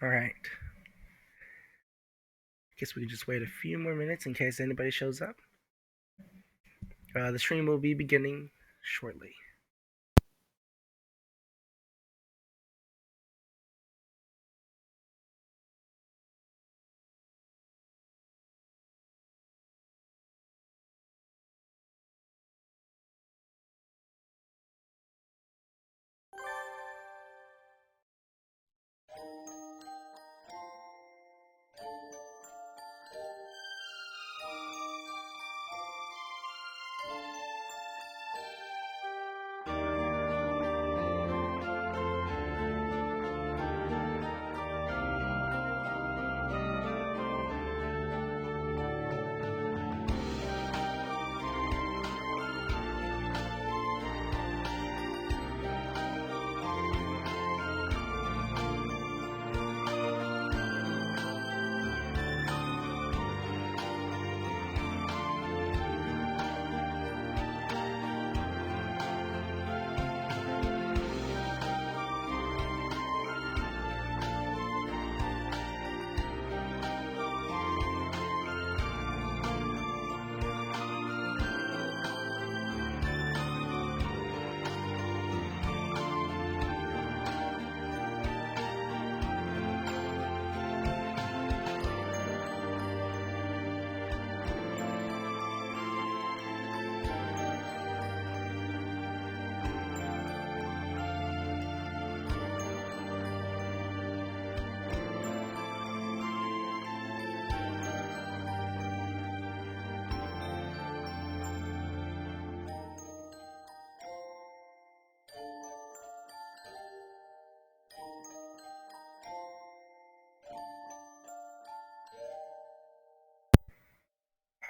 Alright. Guess we can just wait a few more minutes in case anybody shows up. The stream will be beginning shortly.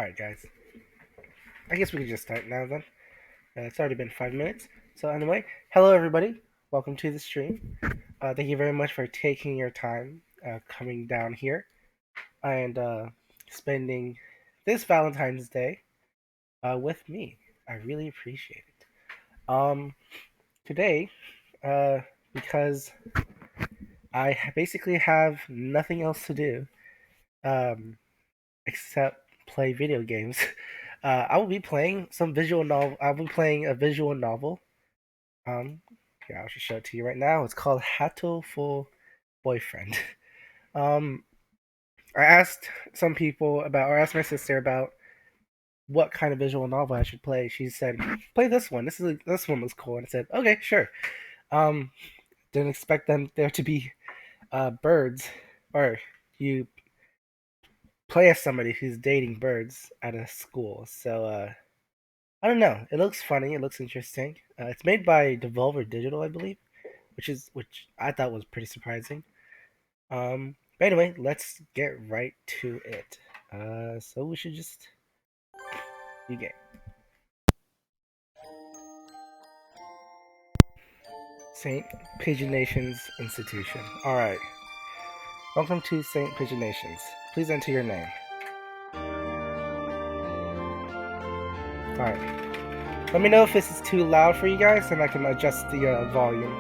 Alright, guys. I guess we can just start now then. It's already been 5 minutes. So, anyway, hello everybody. Welcome to the stream. Thank you very much for taking your time coming down here and spending this Valentine's Day with me. I really appreciate it. Today, uh, because I basically have nothing else to do um, except play video games. I will be playing some visual novel. I'll be playing a visual novel. Here, I'll just show it to you right now. It's called Hatoful Boyfriend. Um, I asked some people about, or asked my sister about what kind of visual novel I should play. She said, "Play this one. This one was cool." And I said, "Okay, sure." Um, didn't expect them there to be birds, or you play as somebody who's dating birds at a school. So I don't know. It looks funny. It looks interesting. It's made by Devolver Digital, I believe, which I thought was pretty surprising. But anyway, let's get right to it. So we should just begin. Saint Pigeon Nation's Institution. All right. Welcome to Saint Pigeon Nations. Please enter your name. All right. Let me know if this is too loud for you guys, and I can adjust the volume.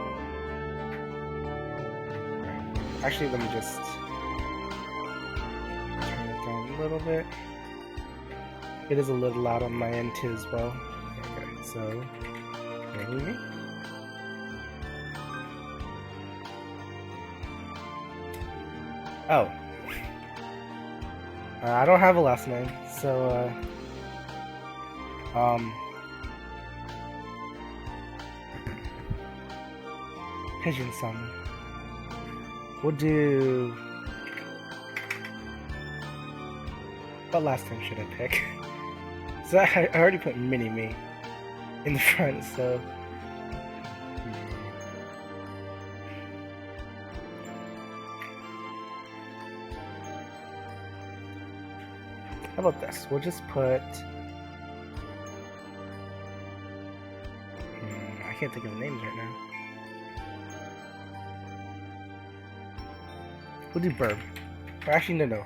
Right. Actually, let me just turn it down a little bit. It is a little loud on my end too as well. Okay, so maybe me. Oh, I don't have a last name, so Pigeon Sun. We'll do. What last name should I pick? So I already put Mini Me in the front, so. How about this? We'll just put. I can't think of names right now. We'll do Burb. Or actually, no.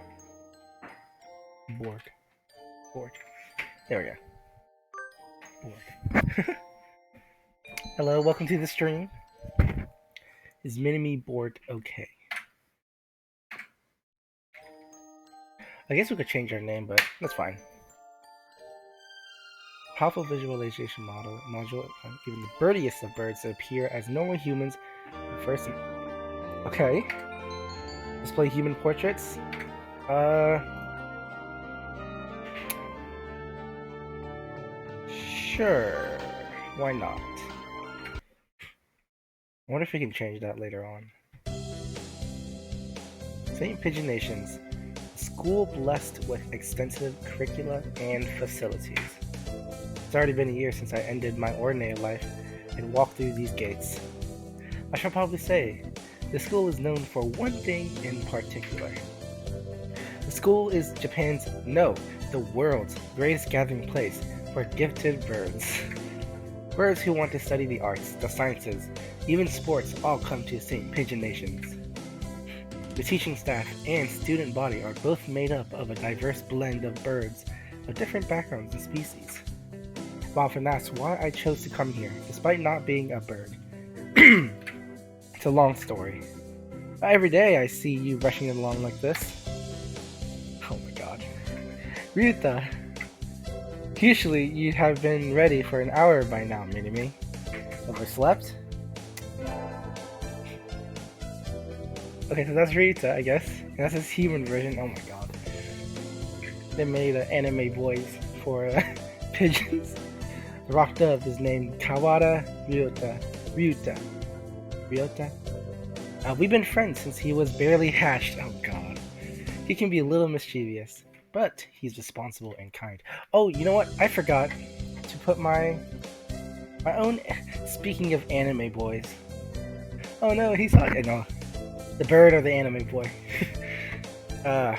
Board. There we go. Board. Hello, welcome to the stream. Is Minimi board okay? I guess we could change our name, but that's fine. Powerful visualization module, even the birdiest of birds to appear as normal humans. First, okay. Display human portraits. Sure. Why not? I wonder if we can change that later on. St. Pigeon Nations, a school blessed with extensive curricula and facilities. It's already been a year since I ended my ordinary life and walked through these gates. I shall probably say, the school is known for one thing in particular. The school is Japan's, no, the world's greatest gathering place for gifted birds. Birds who want to study the arts, the sciences, even sports all come to St. Pigeon Nations. The teaching staff and student body are both made up of a diverse blend of birds of different backgrounds and species. Well, and that's why I chose to come here, despite not being a bird. It's a long story. Every day I see you rushing along like this. Oh my god. Ryuta, usually you'd have been ready for an hour by now, Minimi. Overslept? Okay, so that's Ryuta, I guess. And that's his human version. Oh my god. They made anime boys for pigeons. The rock dove is named Kawada Ryuta. We've been friends since he was barely hatched. Oh god. He can be a little mischievous, but he's responsible and kind. Oh, you know what? I forgot to put my own. Speaking of anime boys. Oh no, he's not. No. The bird or the anime boy. I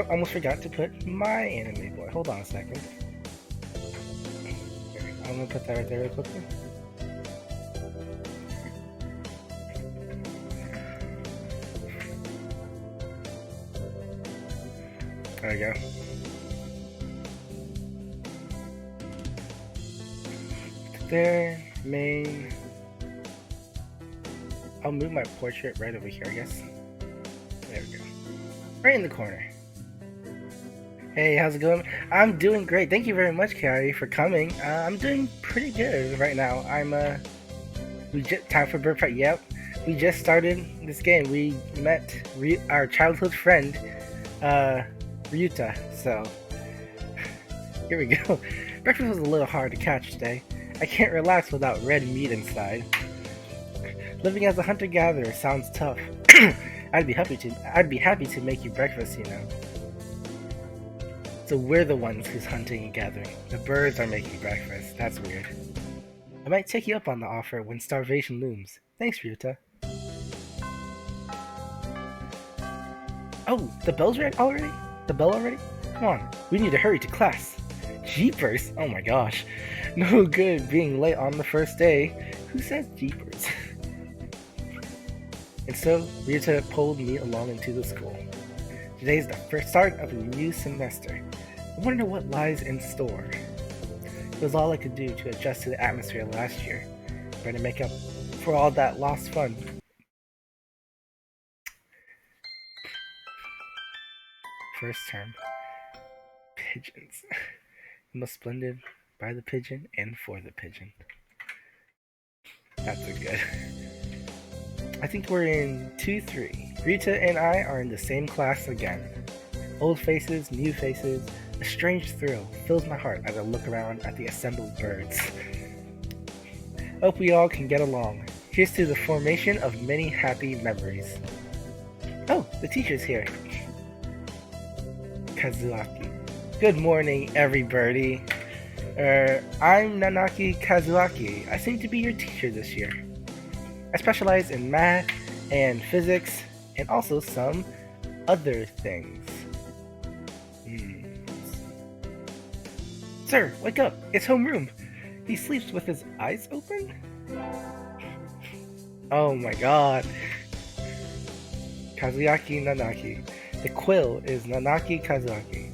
almost forgot to put my anime boy. Hold on a second. I'm gonna put that right there real quickly. There we go. There, main. I'll move my portrait right over here, I guess. There we go. Right in the corner. Hey, how's it going? I'm doing great. Thank you very much, Carrie, for coming. I'm doing pretty good right now. Time for bird practice. Yep. We just started this game. We met our childhood friend, Ryuta. So, here we go. Breakfast was a little hard to catch today. I can't relax without red meat inside. Living as a hunter-gatherer sounds tough. I'd be happy to make you breakfast, you know. So we're the ones who's hunting and gathering. The birds are making breakfast. That's weird. I might take you up on the offer when starvation looms. Thanks, Ryuta. Oh, the bell's already? The bell already? Come on, we need to hurry to class. Jeepers! Oh my gosh. No good being late on the first day. Who says jeepers? And so, Ryuta pulled me along into the school. Today is the first start of a new semester. I wonder what lies in store. It was all I could do to adjust to the atmosphere last year, trying to make up for all that lost fun. First term. Pigeons. Most splendid by the pigeon and for the pigeon. That's a good. I think we're in 2-3. Rita and I are in the same class again. Old faces, new faces. A strange thrill fills my heart as I look around at the assembled birds. Hope we all can get along. Here's to the formation of many happy memories. Oh, the teacher's here. Kazuaki. Good morning, every birdie. I'm Nanaki Kazuaki. I seem to be your teacher this year. I specialize in math and physics and also some other things. Sir, wake up! It's homeroom! He sleeps with his eyes open? Oh my god. Kazuaki Nanaki. The quill is Nanaki Kazuaki.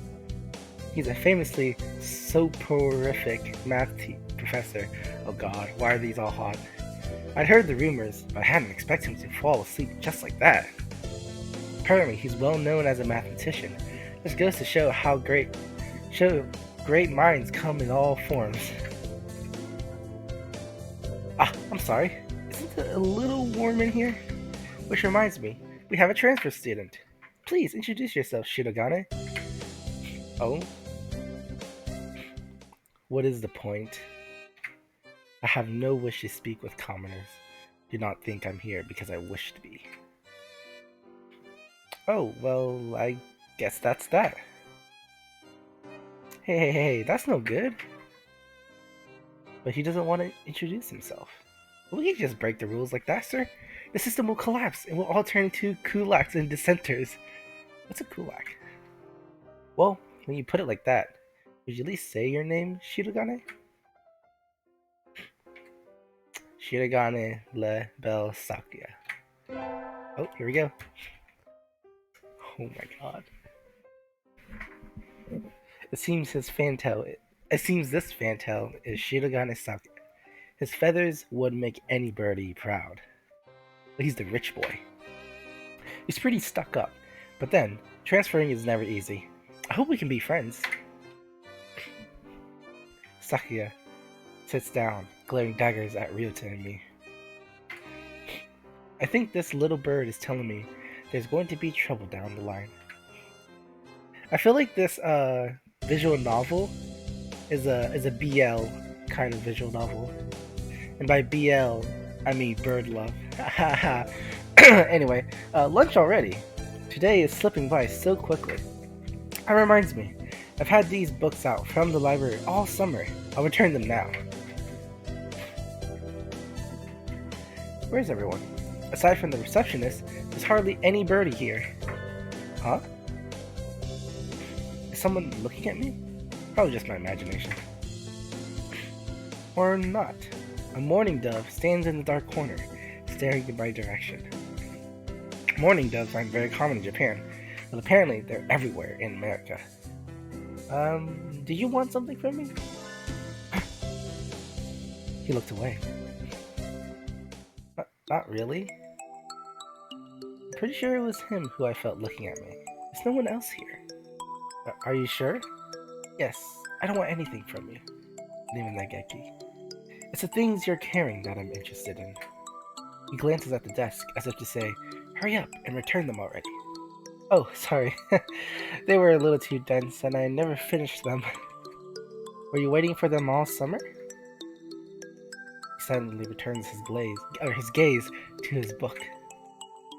He's a famously soporific math professor. Oh god, why are these all hot? I'd heard the rumors, but I hadn't expected him to fall asleep just like that. Apparently, he's well known as a mathematician. This goes to show how great minds come in all forms. I'm sorry. Isn't it a little warm in here? Which reminds me, we have a transfer student. Please introduce yourself, Shirogane. Oh? What is the point? I have no wish to speak with commoners. Do not think I'm here because I wish to be. Oh, well, I guess that's that. Hey, that's no good. But he doesn't want to introduce himself. We can't just break the rules like that, sir. The system will collapse and we'll all turn into kulaks and dissenters. What's a kulak? Well, when you put it like that, would you at least say your name, Shirogane? Shirogane le Bel Sakya. Oh, here we go. Oh my god. It seems this fantail is Shirogane Sakya. His feathers would make any birdie proud. But he's the rich boy. He's pretty stuck up, but then, transferring is never easy. I hope we can be friends. Sakya sits down, glaring daggers at Ryota and me. I think this little bird is telling me there's going to be trouble down the line. I feel like this visual novel is a BL kind of visual novel. And by BL, I mean bird love. Anyway, lunch already. Today is slipping by so quickly. That reminds me, I've had these books out from the library all summer. I'll return them now. Where's everyone? Aside from the receptionist, there's hardly any birdie here. Huh? Is someone looking at me? Probably just my imagination. Or not. A mourning dove stands in the dark corner, staring in my direction. Mourning doves aren't very common in Japan, but apparently they're everywhere in America. Do you want something from me? He looked away. Not really. I'm pretty sure it was him who I felt looking at me. There's no one else here. Are you sure? Yes, I don't want anything from you. Not even that Geki. It's the things you're carrying that I'm interested in. He glances at the desk as if to say, hurry up and return them already. Oh, sorry. They were a little too dense and I never finished them. Were you waiting for them all summer? He suddenly returns his gaze to his book.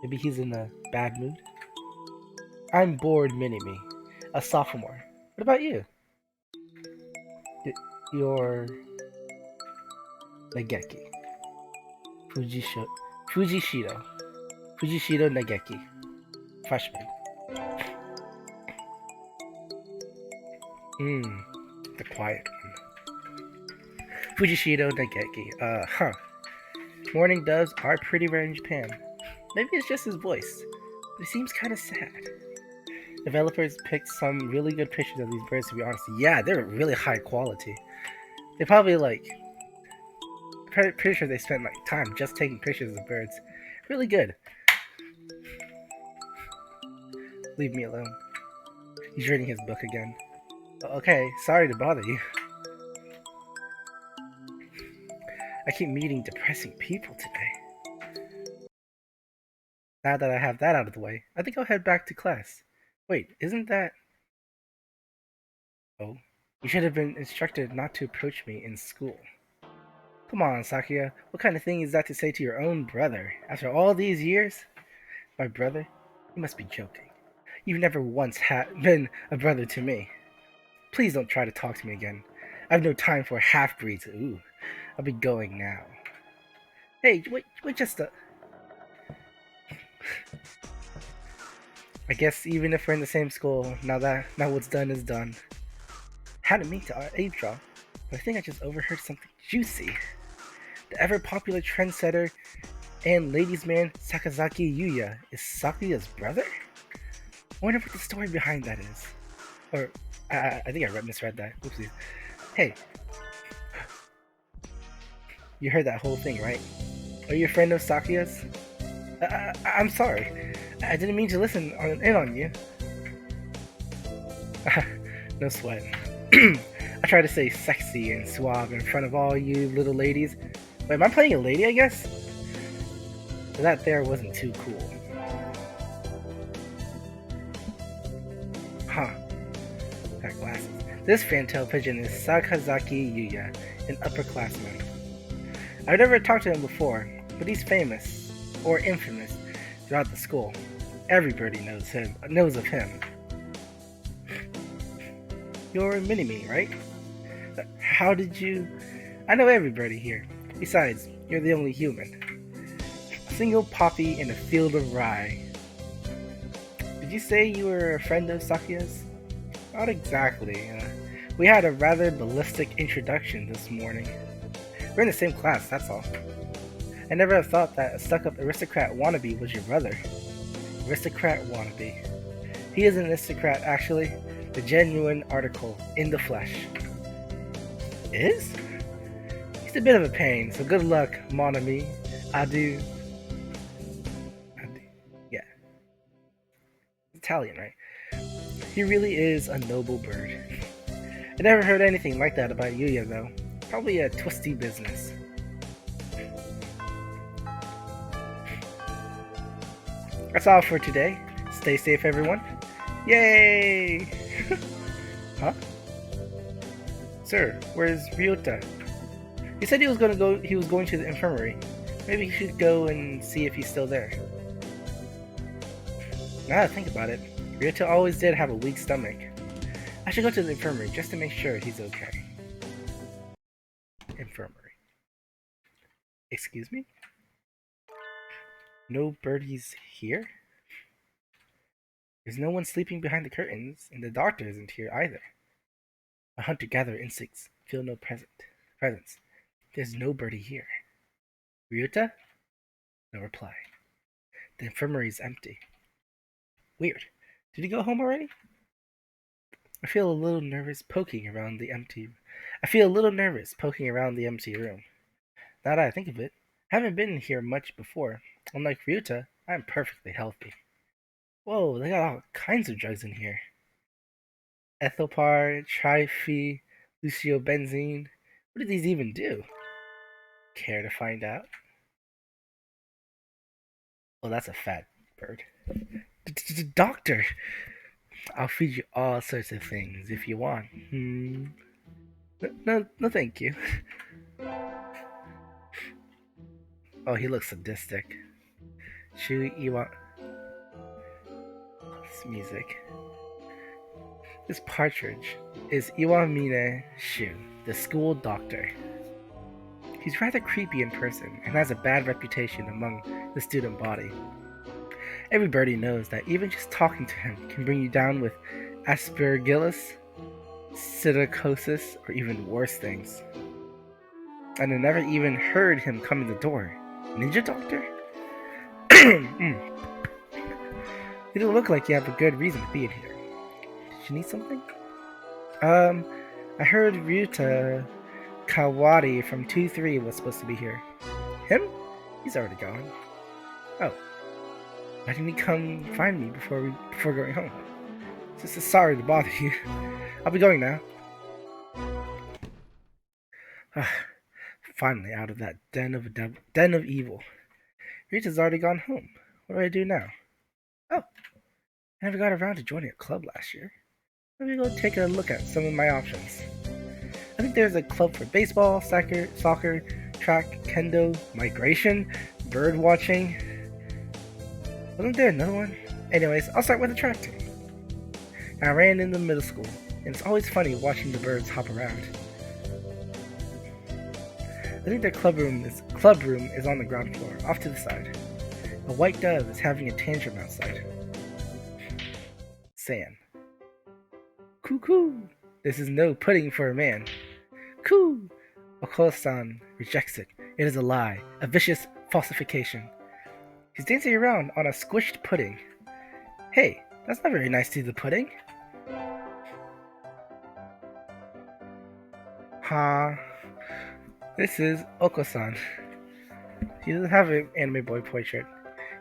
Maybe he's in a bad mood? I'm bored, Mini-Me, a sophomore. What about you? You're... Nageki. Fujishiro Nageki. Freshman. The quiet one. Fujishiro Nageki. Mourning doves are pretty rare in Japan. Maybe it's just his voice, but he seems kind of sad. Developers picked some really good pictures of these birds, to be honest. Yeah, they're really high quality. They probably pretty sure they spent time just taking pictures of birds. Really good. Leave me alone. He's reading his book again. Okay, sorry to bother you. I keep meeting depressing people today. Now that I have that out of the way, I think I'll head back to class. Wait, isn't that... Oh, you should have been instructed not to approach me in school. Come on, Sakya, what kind of thing is that to say to your own brother? After all these years? My brother? You must be joking. You've never once been a brother to me. Please don't try to talk to me again. I have no time for half-breeds. Ooh, I'll be going now. Hey, wait just a... I guess even if we're in the same school, now what's done is done. Hadn't mean to eavesdrop, but I think I just overheard something juicy. The ever-popular trendsetter and ladies' man Sakazaki Yuya is Sakya's brother? I wonder what the story behind that is. Or, I think I misread that. Oopsies. Hey. You heard that whole thing, right? Are you a friend of Sakuya's? I'm sorry. I didn't mean to listen in on you. No sweat. I try to stay sexy and suave in front of all you little ladies. Wait, am I playing a lady, I guess? That there wasn't too cool. Huh. Got glasses. This fantail pigeon is Sakazaki Yuya, an upperclassman. I've never talked to him before, but he's famous, or infamous, throughout the school. Everybody knows of him. You're Mini-Me, right? How did you... I know everybody here. Besides, you're the only human. A single poppy in a field of rye. Did you say you were a friend of Sakuya's? Not exactly. We had a rather ballistic introduction this morning. We're in the same class, that's all. I never have thought that a stuck-up aristocrat wannabe was your brother. Aristocrat wannabe. He is an aristocrat, actually. The genuine article, in the flesh. Is? He's a bit of a pain, so good luck, mon ami. Adieu. Yeah. Italian, right? He really is a noble bird. I never heard anything like that about Yuya, though. Probably a twisty business. That's all for today. Stay safe, everyone. Yay! Huh? Sir, where's Ryota? He said he was going to the infirmary. Maybe he should go and see if he's still there. Now that I think about it, Ryota always did have a weak stomach. I should go to the infirmary just to make sure he's okay. Infirmary. Excuse me? No birdies here? There's no one sleeping behind the curtains, and the doctor isn't here either. My hunter-gatherer instincts feel no presence. There's no birdie here. Ryota? No reply. The infirmary is empty. Weird. Did he go home already? I feel a little nervous poking around the empty room. Now that I think of it, I haven't been here much before. Unlike Ryota, I'm perfectly healthy. Whoa, they got all kinds of drugs in here. Ethylpar, Triphe, Luciobenzene. What do these even do? Care to find out? Oh, that's a fat bird. Doctor! I'll feed you all sorts of things if you want. No, thank you. Oh, he looks sadistic. Shu Iwa. This music. This partridge is Iwamine Shu, the school doctor. He's rather creepy in person and has a bad reputation among the student body. Everybody knows that even just talking to him can bring you down with aspergillus, psittacosis, or even worse things. And I never even heard him come in the door. Ninja doctor? You don't look like you have a good reason to be in here. Did you need something? I heard Ryuta Kawari from 2-3 was supposed to be here. Him? He's already gone. Oh. Why didn't he come find me before going home? Just sorry to bother you. I'll be going now. Finally out of that den of evil. Rita's already gone home. What do I do now? Oh, I never got around to joining a club last year. Let me go take a look at some of my options. I think there's a club for baseball, soccer, track, kendo, migration, bird watching. Wasn't there another one? Anyways, I'll start with the track team. I ran in the middle school, and it's always funny watching the birds hop around. I think their club room is on the ground floor, off to the side. A white dove is having a tantrum outside. San. Cuckoo! This is no pudding for a man. Coo! Okolo-san rejects it. It is a lie, a vicious falsification. He's dancing around on a squished pudding. Hey, that's not very nice to the pudding. This is Oko-san. He doesn't have an anime boy portrait.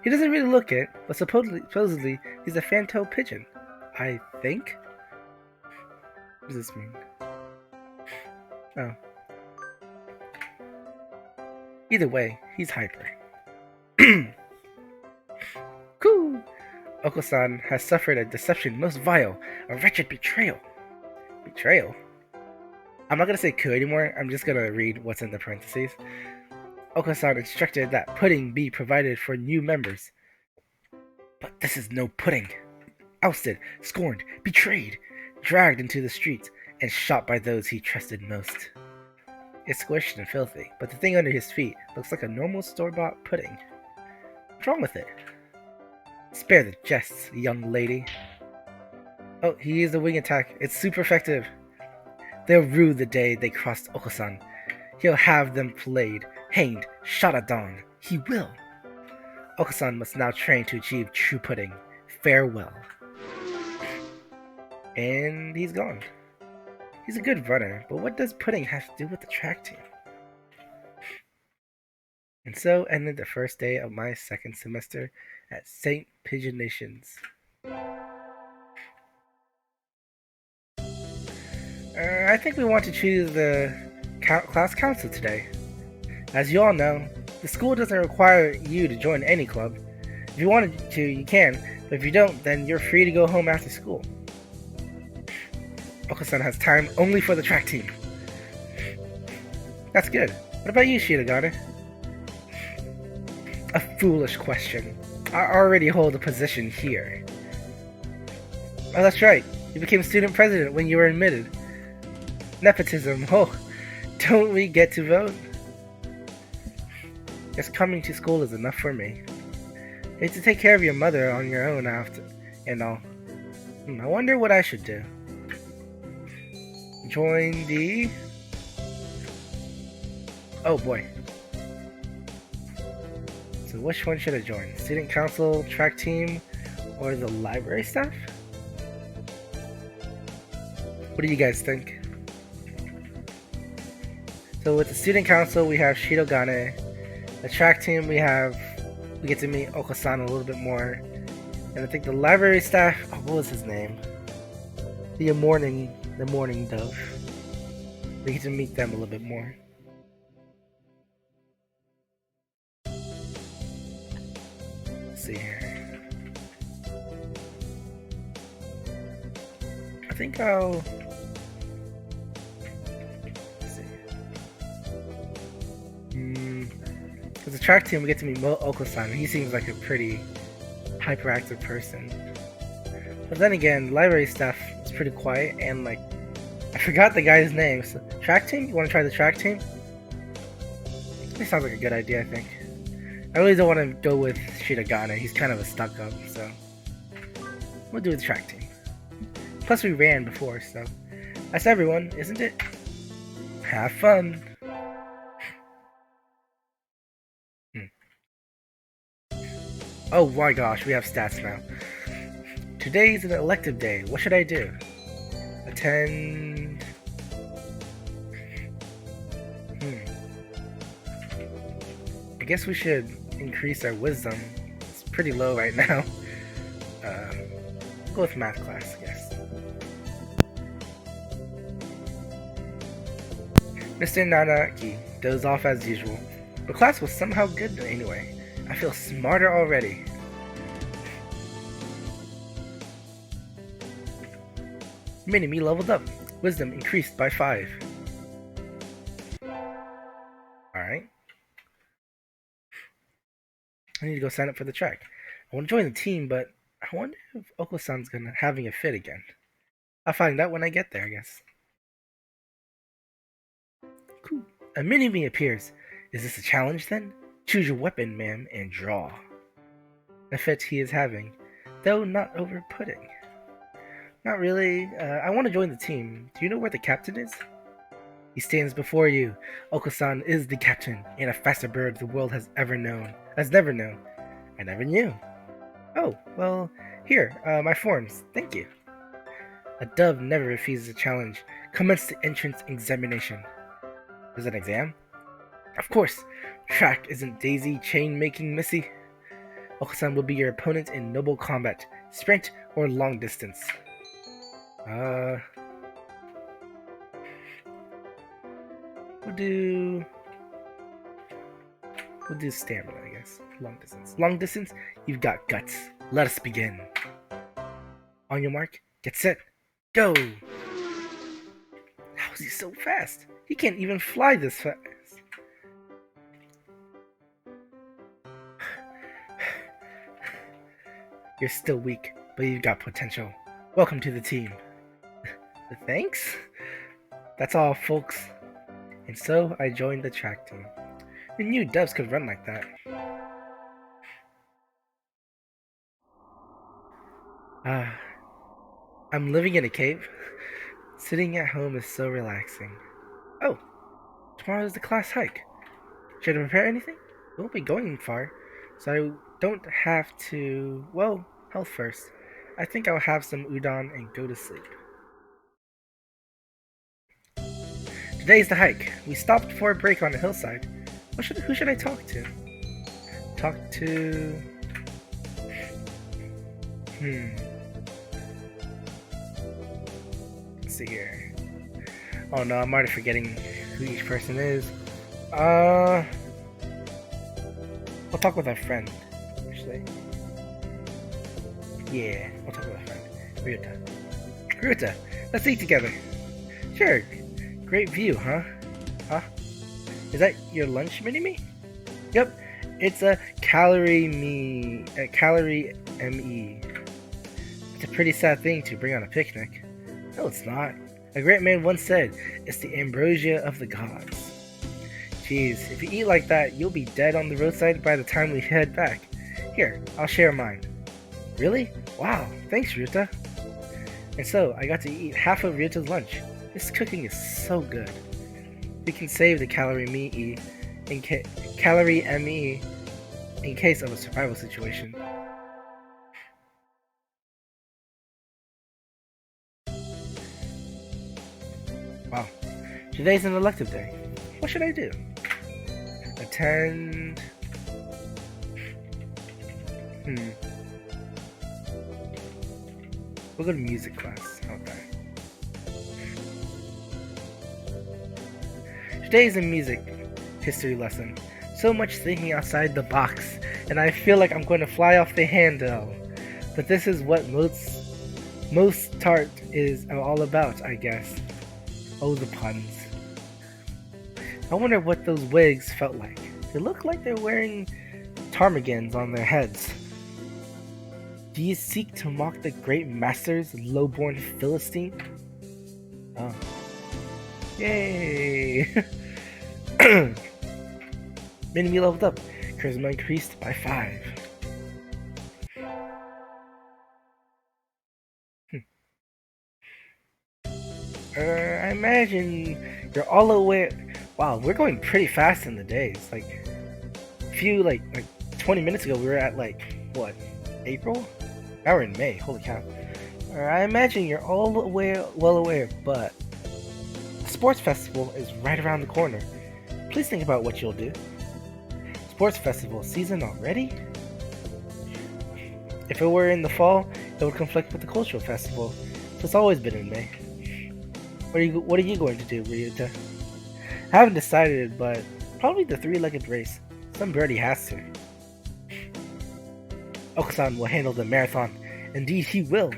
He doesn't really look it, but supposedly he's a fan-tailed pigeon. I think? What does this mean? Oh. Either way, he's hyper. Cool! Oko-san has suffered a deception most vile, a wretched betrayal. Betrayal? I'm not gonna say coup anymore, I'm just gonna read what's in the parentheses. Oko-san instructed that pudding be provided for new members. But this is no pudding. Ousted, scorned, betrayed, dragged into the streets, and shot by those he trusted most. It's squished and filthy, but the thing under his feet looks like a normal store-bought pudding. What's wrong with it? Spare the jests, young lady. Oh, he used a wing attack. It's super effective. They'll rue the day they crossed Oko-san. He'll have them flayed, hanged, shot at dawn. He will. Oko-san must now train to achieve true pudding. Farewell. And he's gone. He's a good runner, but what does pudding have to do with the track team? And so ended the first day of my second semester at St. Pigeon Nations. I think we want to choose the class council today. As you all know, the school doesn't require you to join any club. If you wanted to, you can, but if you don't, then you're free to go home after school. Oko-san has time only for the track team. That's good. What about you, Shirogane? A foolish question. I already hold a position here. Oh, that's right. You became student president when you were admitted. Nepotism. Oh, don't we get to vote? Just coming to school is enough for me. You have to take care of your mother on your own after, and all. I wonder what I should do. Join the... Oh boy. So which one should I join? Student council, track team, or the library staff? What do you guys think? So with the student council, we have Shirogane. The track team, we get to meet Oko-san a little bit more. And I think the library staff, oh, what was his name? The morning dove. We get to meet them a little bit more. Let's see here. I think I'll... Because the track team, we get to meet Oko-san. He seems like a pretty hyperactive person. But then again, the library staff is pretty quiet, and like, I forgot the guy's name. So, track team? You want to try the track team? This sounds like a good idea, I think. I really don't want to go with Shirogane. He's kind of a stuck-up, so we'll do the track team. Plus, we ran before, so that's everyone, isn't it? Have fun! Oh my gosh, we have stats now. Today's an elective day. What should I do? Attend... I guess we should increase our wisdom. It's pretty low right now. Go with math class, I guess. Mr. Nanaki dozed off as usual, but class was somehow good anyway. I feel smarter already. Mini-Me leveled up. Wisdom increased by 5. Alright. I need to go sign up for the track. I want to join the team, but I wonder if Oko-san's having a fit again. I'll find out when I get there, I guess. Cool. A Mini-Me appears. Is this a challenge then? Choose your weapon, ma'am, and draw. The fit he is having, though not over pudding. Not really. I want to join the team. Do you know where the captain is? He stands before you. Oko-san is the captain, and a faster bird the world has never known. I never knew. Oh, well, here, my forms. Thank you. A dove never refuses a challenge. Commence the entrance examination. There's an exam? Of course. Track isn't Daisy chain making Missy. Okusan will be your opponent in noble combat, sprint or long distance. Uh, we'll do stamina, I guess. Long distance. Long distance, you've got guts. Let us begin. On your mark, get set, go! How is he so fast? He can't even fly this fast. You're still weak, but you've got potential. Welcome to the team. Thanks? That's all, folks. And so I joined the track team. Who knew doves could run like that? I'm living in a cave. Sitting at home is so relaxing. Oh, tomorrow is the class hike. Should I prepare anything? We won't be going far, so I don't have to... Well, health first. I think I'll have some udon and go to sleep. Today's the hike. We stopped for a break on a hillside. Who should I talk to? Talk to... Let's see here. Oh no, I'm already forgetting who each person is. We'll talk with our friend, actually. Yeah, we'll talk with our friend. Ryuta, let's eat together. Sure. Great view, huh? Huh? Is that your lunch mini-me? Yep. It's a calorie ME. It's a pretty sad thing to bring on a picnic. No, it's not. A great man once said, it's the ambrosia of the gods. Jeez, if you eat like that, you'll be dead on the roadside by the time we head back. Here, I'll share mine. Really? Wow, thanks, Ryuta. And so, I got to eat half of Ryuta's lunch. This cooking is so good. We can save the calorie ME in case of a survival situation. Wow. Today's an elective day. What should I do? Attend... We'll go to music class. How about that? Today's a music history lesson. So much thinking outside the box, and I feel like I'm going to fly off the handle. But this is what most tart is all about, I guess. Oh, the puns. I wonder what those wigs felt like. They look like they're wearing ptarmigans on their heads. Do you seek to mock the great masters, low-born Philistine? Oh. Yay! Mini-me leveled up. Charisma increased by 5. I imagine you're all aware. Wow, we're going pretty fast in the days. Like 20 minutes ago, we were at what, April? Now we're in May. Holy cow! I imagine you're all well aware, but the sports festival is right around the corner. Please think about what you'll do. Sports festival season already? If it were in the fall, it would conflict with the cultural festival. So it's always been in May. What are you going to do, Ryuta? I haven't decided, but probably the 3-legged race. Some birdie has to. Okusan will handle the marathon. Indeed, he will.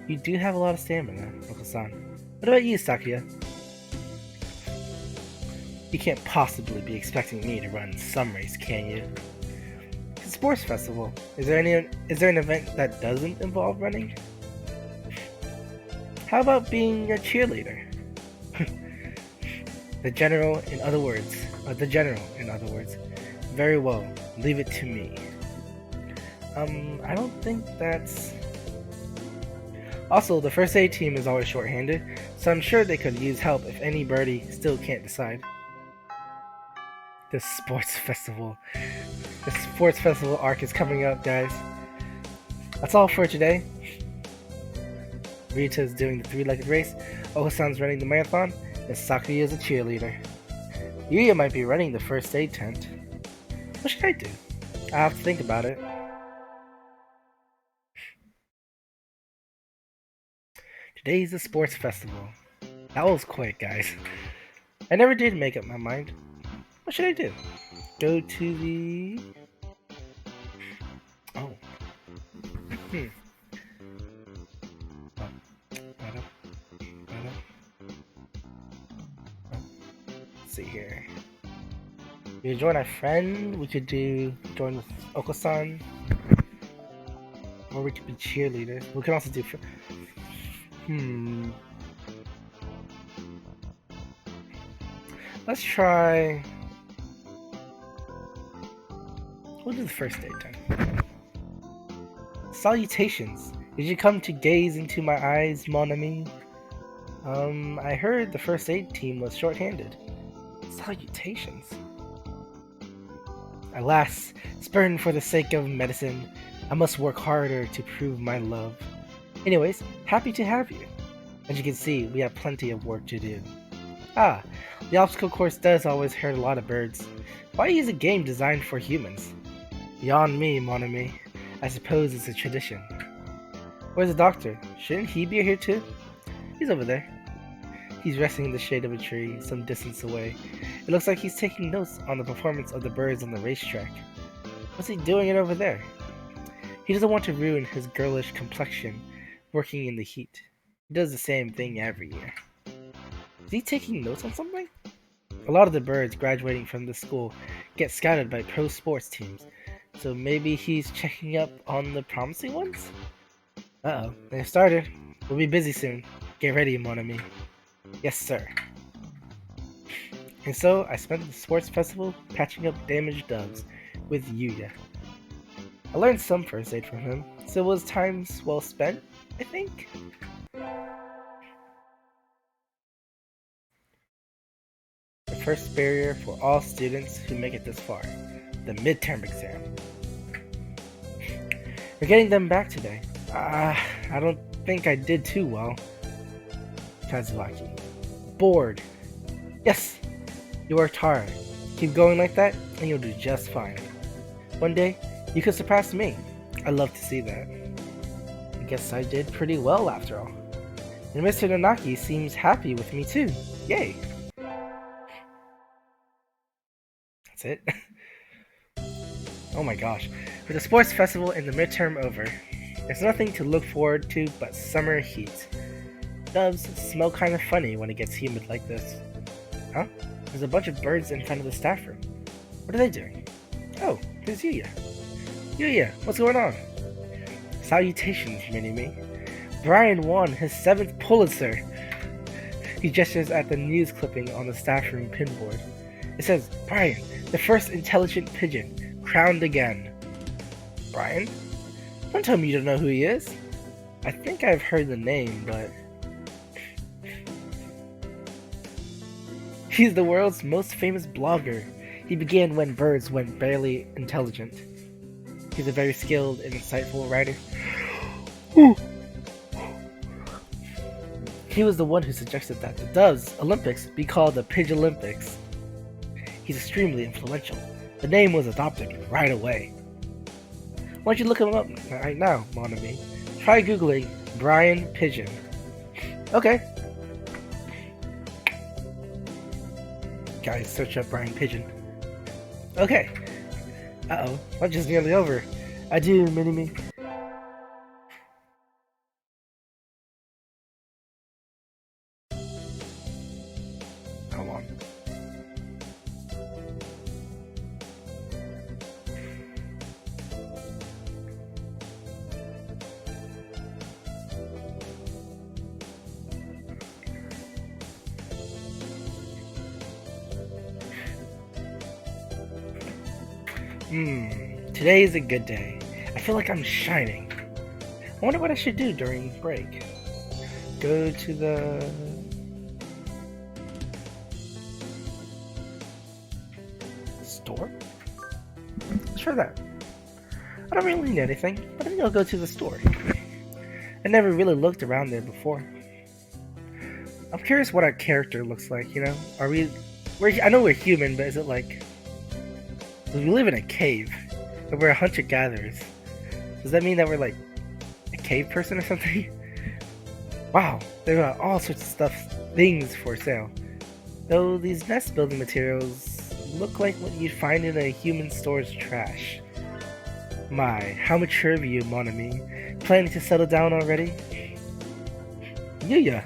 You do have a lot of stamina, Okusan. What about you, Sakuya? You can't possibly be expecting me to run some race, can you? It's a sports festival. Is there an event that doesn't involve running? How about being a cheerleader? The general, in other words. Very well. Leave it to me. I don't think that's... Also, the first aid team is always short-handed, so I'm sure they could use help if any birdie still can't decide. The sports festival arc is coming up, guys. That's all for today. Rita is doing the 3-legged race, Okusan's running the marathon, and Sakuya is a cheerleader. Yuya might be running the first aid tent. What should I do? I have to think about it. Today's the sports festival. That was quick, guys. I never did make up my mind. What should I do? Go to the... Oh. Hmm. Let's see here. We could join our friend. We could join with Oko-san. Or we could be cheerleaders. We could also do... Let's try... We'll do the first date then. Salutations. Did you come to gaze into my eyes, mon ami? I heard the first aid team was short-handed. Salutations. Alas, spurned for the sake of medicine, I must work harder to prove my love. Anyways, happy to have you. As you can see, we have plenty of work to do. Ah, the obstacle course does always hurt a lot of birds. Why use a game designed for humans? Beyond me, mon ami. I suppose it's a tradition. Where's the doctor? Shouldn't he be here too? He's over there. He's resting in the shade of a tree, some distance away. It looks like he's taking notes on the performance of the birds on the racetrack. What's he doing it over there? He doesn't want to ruin his girlish complexion working in the heat. He does the same thing every year. Is he taking notes on something? A lot of the birds graduating from this school get scouted by pro sports teams, so maybe he's checking up on the promising ones? Uh-oh, they've started. We'll be busy soon. Get ready, mon ami. Yes, sir. And so, I spent the sports festival patching up damaged doves with Yuya. I learned some first aid from him, so it was time well spent, I think? The first barrier for all students who make it this far, the midterm exam. We're getting them back today. I don't think I did too well. Kazuaki. Bored. Yes! You worked hard. Keep going like that, and you'll do just fine. One day, you could surpass me. I'd love to see that. I guess I did pretty well after all. And Mr. Nanaki seems happy with me too. Yay! That's it. Oh my gosh. With the sports festival and the midterm over, there's nothing to look forward to but summer heat. Doves smell kind of funny when it gets humid like this. Huh? There's a bunch of birds in front of the staff room. What are they doing? Oh, here's Yuya. Yuya, what's going on? Salutations, Mini-Me. Brian won his 7th Pulitzer. He gestures at the news clipping on the staff room pinboard. It says, Brian, the first intelligent pigeon, crowned again. Brian? Don't tell me you don't know who he is. I think I've heard the name, but... He's the world's most famous blogger. He began when birds went barely intelligent. He's a very skilled and insightful writer. He was the one who suggested that the Doves Olympics be called the Pigeon Olympics. He's extremely influential. The name was adopted right away. Why don't you look him up right now, mon ami? Try googling Brian Pigeon. Okay. Guys, search up Brian Pigeon. Okay. Uh-oh, lunch is nearly over. Adieu, Mini-Me. Hold on. Today is a good day. I feel like I'm shining. I wonder what I should do during break. Go to the... store? Let's try that. I don't really need anything, but I think I'll go to the store. I never really looked around there before. I'm curious what our character looks like, you know? Are we I know we're human, but is it like we live in a cave and we're hunter gatherers? Does that mean that we're like a cave person or something? Wow, there are all sorts of things for sale. Though these nest building materials look like what you'd find in a human store's trash. My, how mature of you, mon ami. Planning to settle down already? Yuya.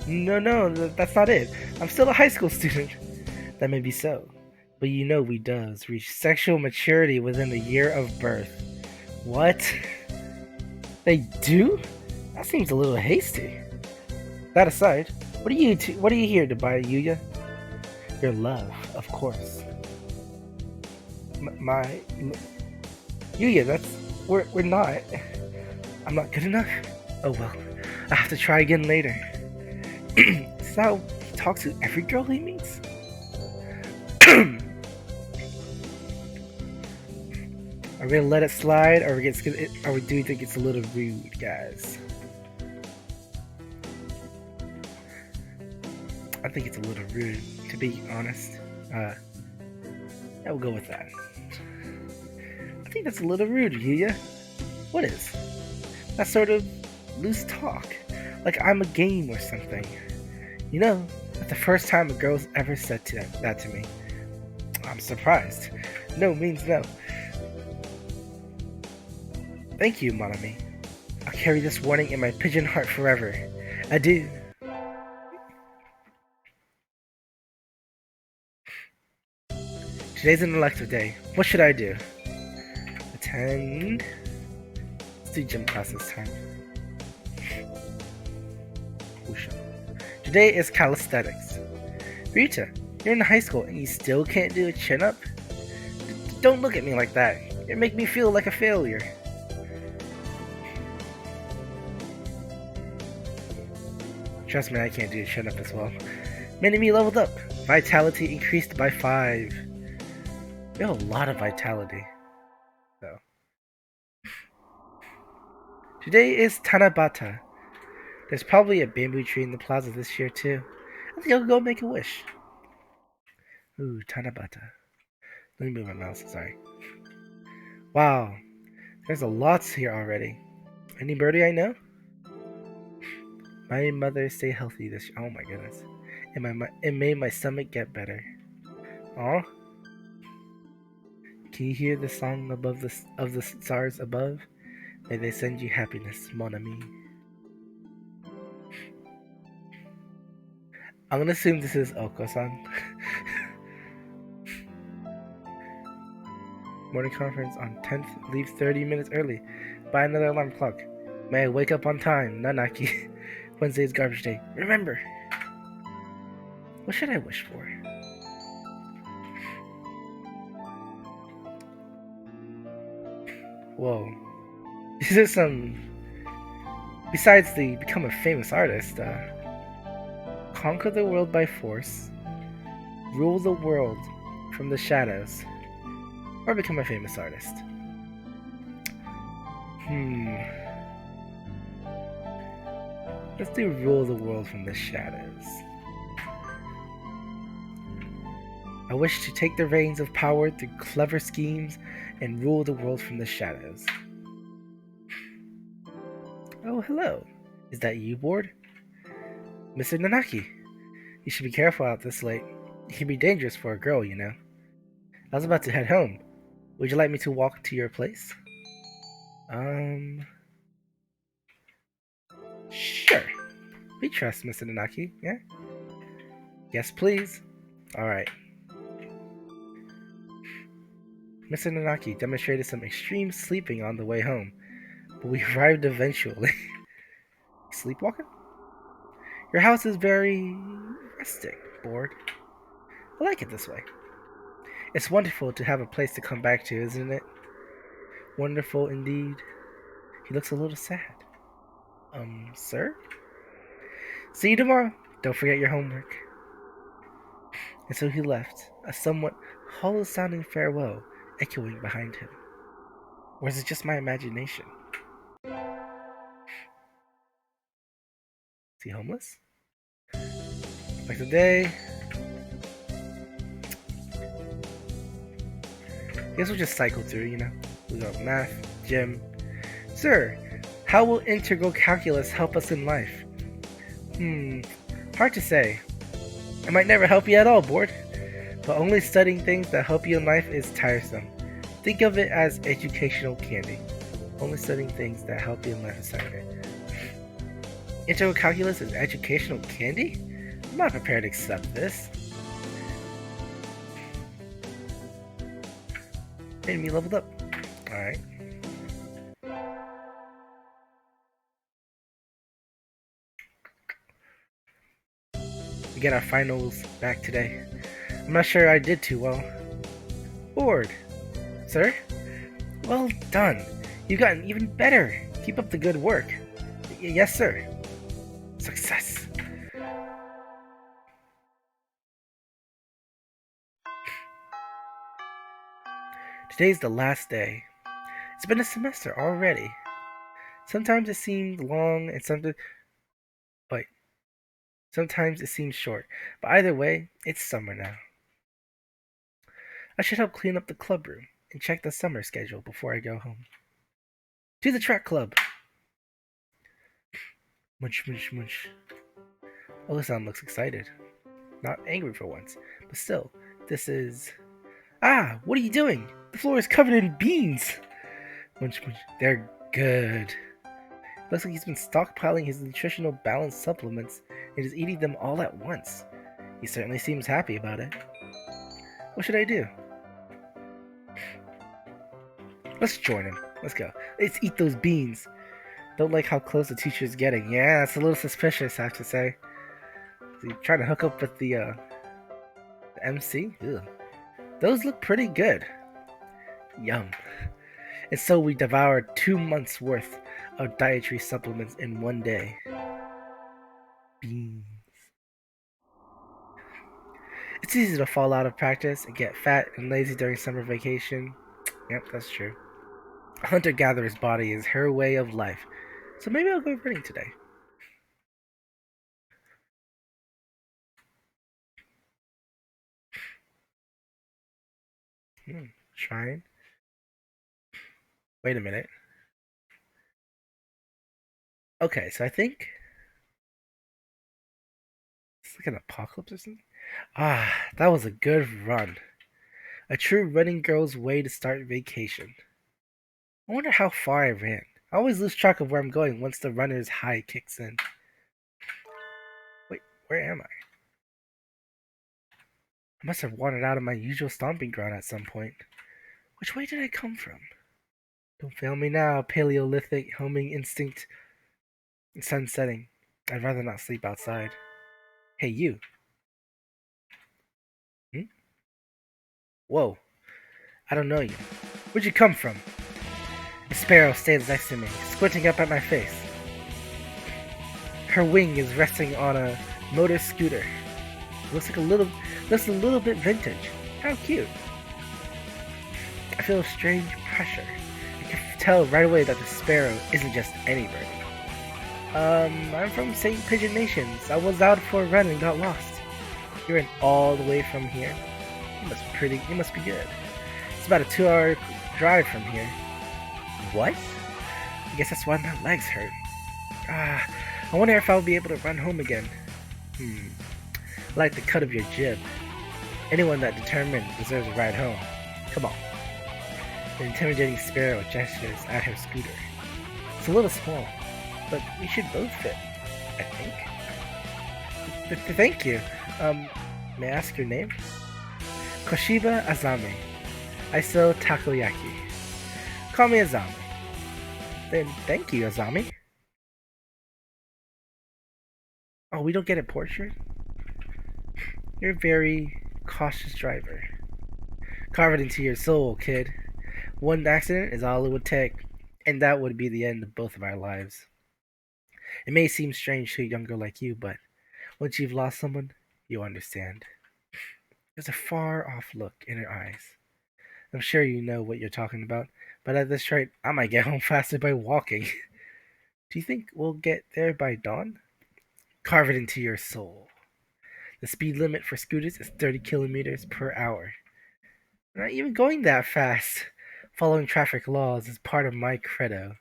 No, that's not it. I'm still a high school student. That may be so. But you know we does reach sexual maturity within a year of birth. What? They do? That seems a little hasty. That aside, what are you here to buy, Yuya? Your love, of course. Yuya, we're not. I'm not good enough? Oh well, I have to try again later. Is that how he talks to every girl he meets? Are we gonna let it slide, or do we think it's a little rude, guys? I think it's a little rude, to be honest. Yeah, we'll go with that. I think that's a little rude, Yuya. What is? That sort of loose talk, like I'm a game or something. You know, that's the first time a girl's ever said that to me. I'm surprised. No means no. Thank you, mon ami. I'll carry this warning in my pigeon heart forever. Adieu. Today's an elective day. What should I do? Attend. Let's do gym class this time. Today is calisthenics. Rita, you're in high school and you still can't do a chin-up? Don't look at me like that. You make me feel like a failure. Trust me, I can't do a chin-up as well. Minimi leveled up. Vitality increased by 5. We have a lot of vitality. So. Today is Tanabata. There's probably a bamboo tree in the plaza this year too. I think I'll go make a wish. Ooh, Tanabata. Let me move my mouse, sorry. Wow, there's a lot here already. Any birdie I know? My mother stay healthy this year. Oh my goodness. It made my stomach get better. Aw. Can you hear the song of the stars above? May they send you happiness, mon ami. I'm gonna assume this is Oko-san. Morning conference on 10th. Leave 30 minutes early. Buy another alarm clock. May I wake up on time, Nanaki. Wednesday's garbage day. Remember. What should I wish for? Whoa. These are some... Besides the become a famous artist, conquer the world by force, rule the world from the shadows, or become a famous artist. Let's do rule the world from the shadows. I wish to take the reins of power through clever schemes and rule the world from the shadows. Oh, hello. Is that you, Ward? Mr. Nanaki, you should be careful out this late. It can be dangerous for a girl, you know. I was about to head home. Would you like me to walk to your place? Sure. We trust Mr. Nanaki, yeah? Yes, please. Alright. Mr. Nanaki demonstrated some extreme sleeping on the way home, but we arrived eventually. Sleepwalking? Your house is very rustic, Bored. I like it this way. It's wonderful to have a place to come back to, isn't it? Wonderful indeed. He looks a little sad. Sir? See you tomorrow. Don't forget your homework. And so he left, a somewhat hollow-sounding farewell echoing behind him. Or is it just my imagination? Is he homeless? Like the day. Guess we'll just cycle through, you know? We got math, gym. Sir, how will integral calculus help us in life? Hmm, hard to say. It might never help you at all, board. But only studying things that help you in life is tiresome. Think of it as educational candy. Only studying things that help you in life is tiresome. Integral calculus is educational candy? I'm not prepared to accept this. Enemy leveled up. Alright. We get our finals back today. I'm not sure I did too well. Bored. Sir? Well done. You've gotten even better. Keep up the good work. Yes, sir. Success. Today's the last day. It's been a semester already. Sometimes it seems long and sometimes it seems short. But either way, it's summer now. I should help clean up the club room and check the summer schedule before I go home. To the track club. Munch, munch, munch. Olisan looks excited. Not angry for once, but still, this is... Ah, what are you doing? The floor is covered in beans! Munch, munch. They're good. Looks like he's been stockpiling his nutritional balance supplements and is eating them all at once. He certainly seems happy about it. What should I do? Let's join him. Let's go. Let's eat those beans. Don't like how close the teacher's getting. Yeah, it's a little suspicious, I have to say. Is he trying to hook up with the MC? Ugh. Those look pretty good. Yum. And so we devoured 2 months worth of dietary supplements in one day. Beans. It's easy to fall out of practice and get fat and lazy during summer vacation. Yep, that's true. A hunter-gatherer's body is her way of life. So maybe I'll go running today. Shrine. Wait a minute. Okay, so I think it's like an apocalypse or something. Ah, that was a good run. A true running girl's way to start vacation. I wonder how far I ran. I always lose track of where I'm going once the runner's high kicks in. Wait, where am I? I must have wandered out of my usual stomping ground at some point. Which way did I come from? Don't fail me now, Paleolithic homing instinct. Sun setting. I'd rather not sleep outside. Hey, you. Hmm? Whoa. I don't know you. Where'd you come from? The sparrow stays next to me, squinting up at my face. Her wing is resting on a motor scooter. Looks a little bit vintage. How cute. I feel a strange pressure. I can tell right away that the sparrow isn't just any bird. I'm from St. Pigeon Nations. I was out for a run and got lost. You ran all the way from here? You must be good. It's about a 2-hour drive from here. What? I guess that's why my legs hurt. I wonder if I'll be able to run home again. I like the cut of your jib. Anyone that determined deserves a ride home. Come on. The intimidating sparrow gestures at her scooter. It's a little small, but we should both fit, I think. Thank you. May I ask your name? Koshiba Azami. I sell takoyaki. Call me Azami. Then thank you, Azami. Oh, we don't get a portrait? You're a very cautious driver. Carve it into your soul, kid. One accident is all it would take, and that would be the end of both of our lives. It may seem strange to a young girl like you, but once you've lost someone, you'll understand. There's a far-off look in her eyes. I'm sure you know what you're talking about, but at this rate, I might get home faster by walking. Do you think we'll get there by dawn? Carve it into your soul. The speed limit for scooters is 30 kilometers per hour. I'm not even going that fast. Following traffic laws is part of my credo.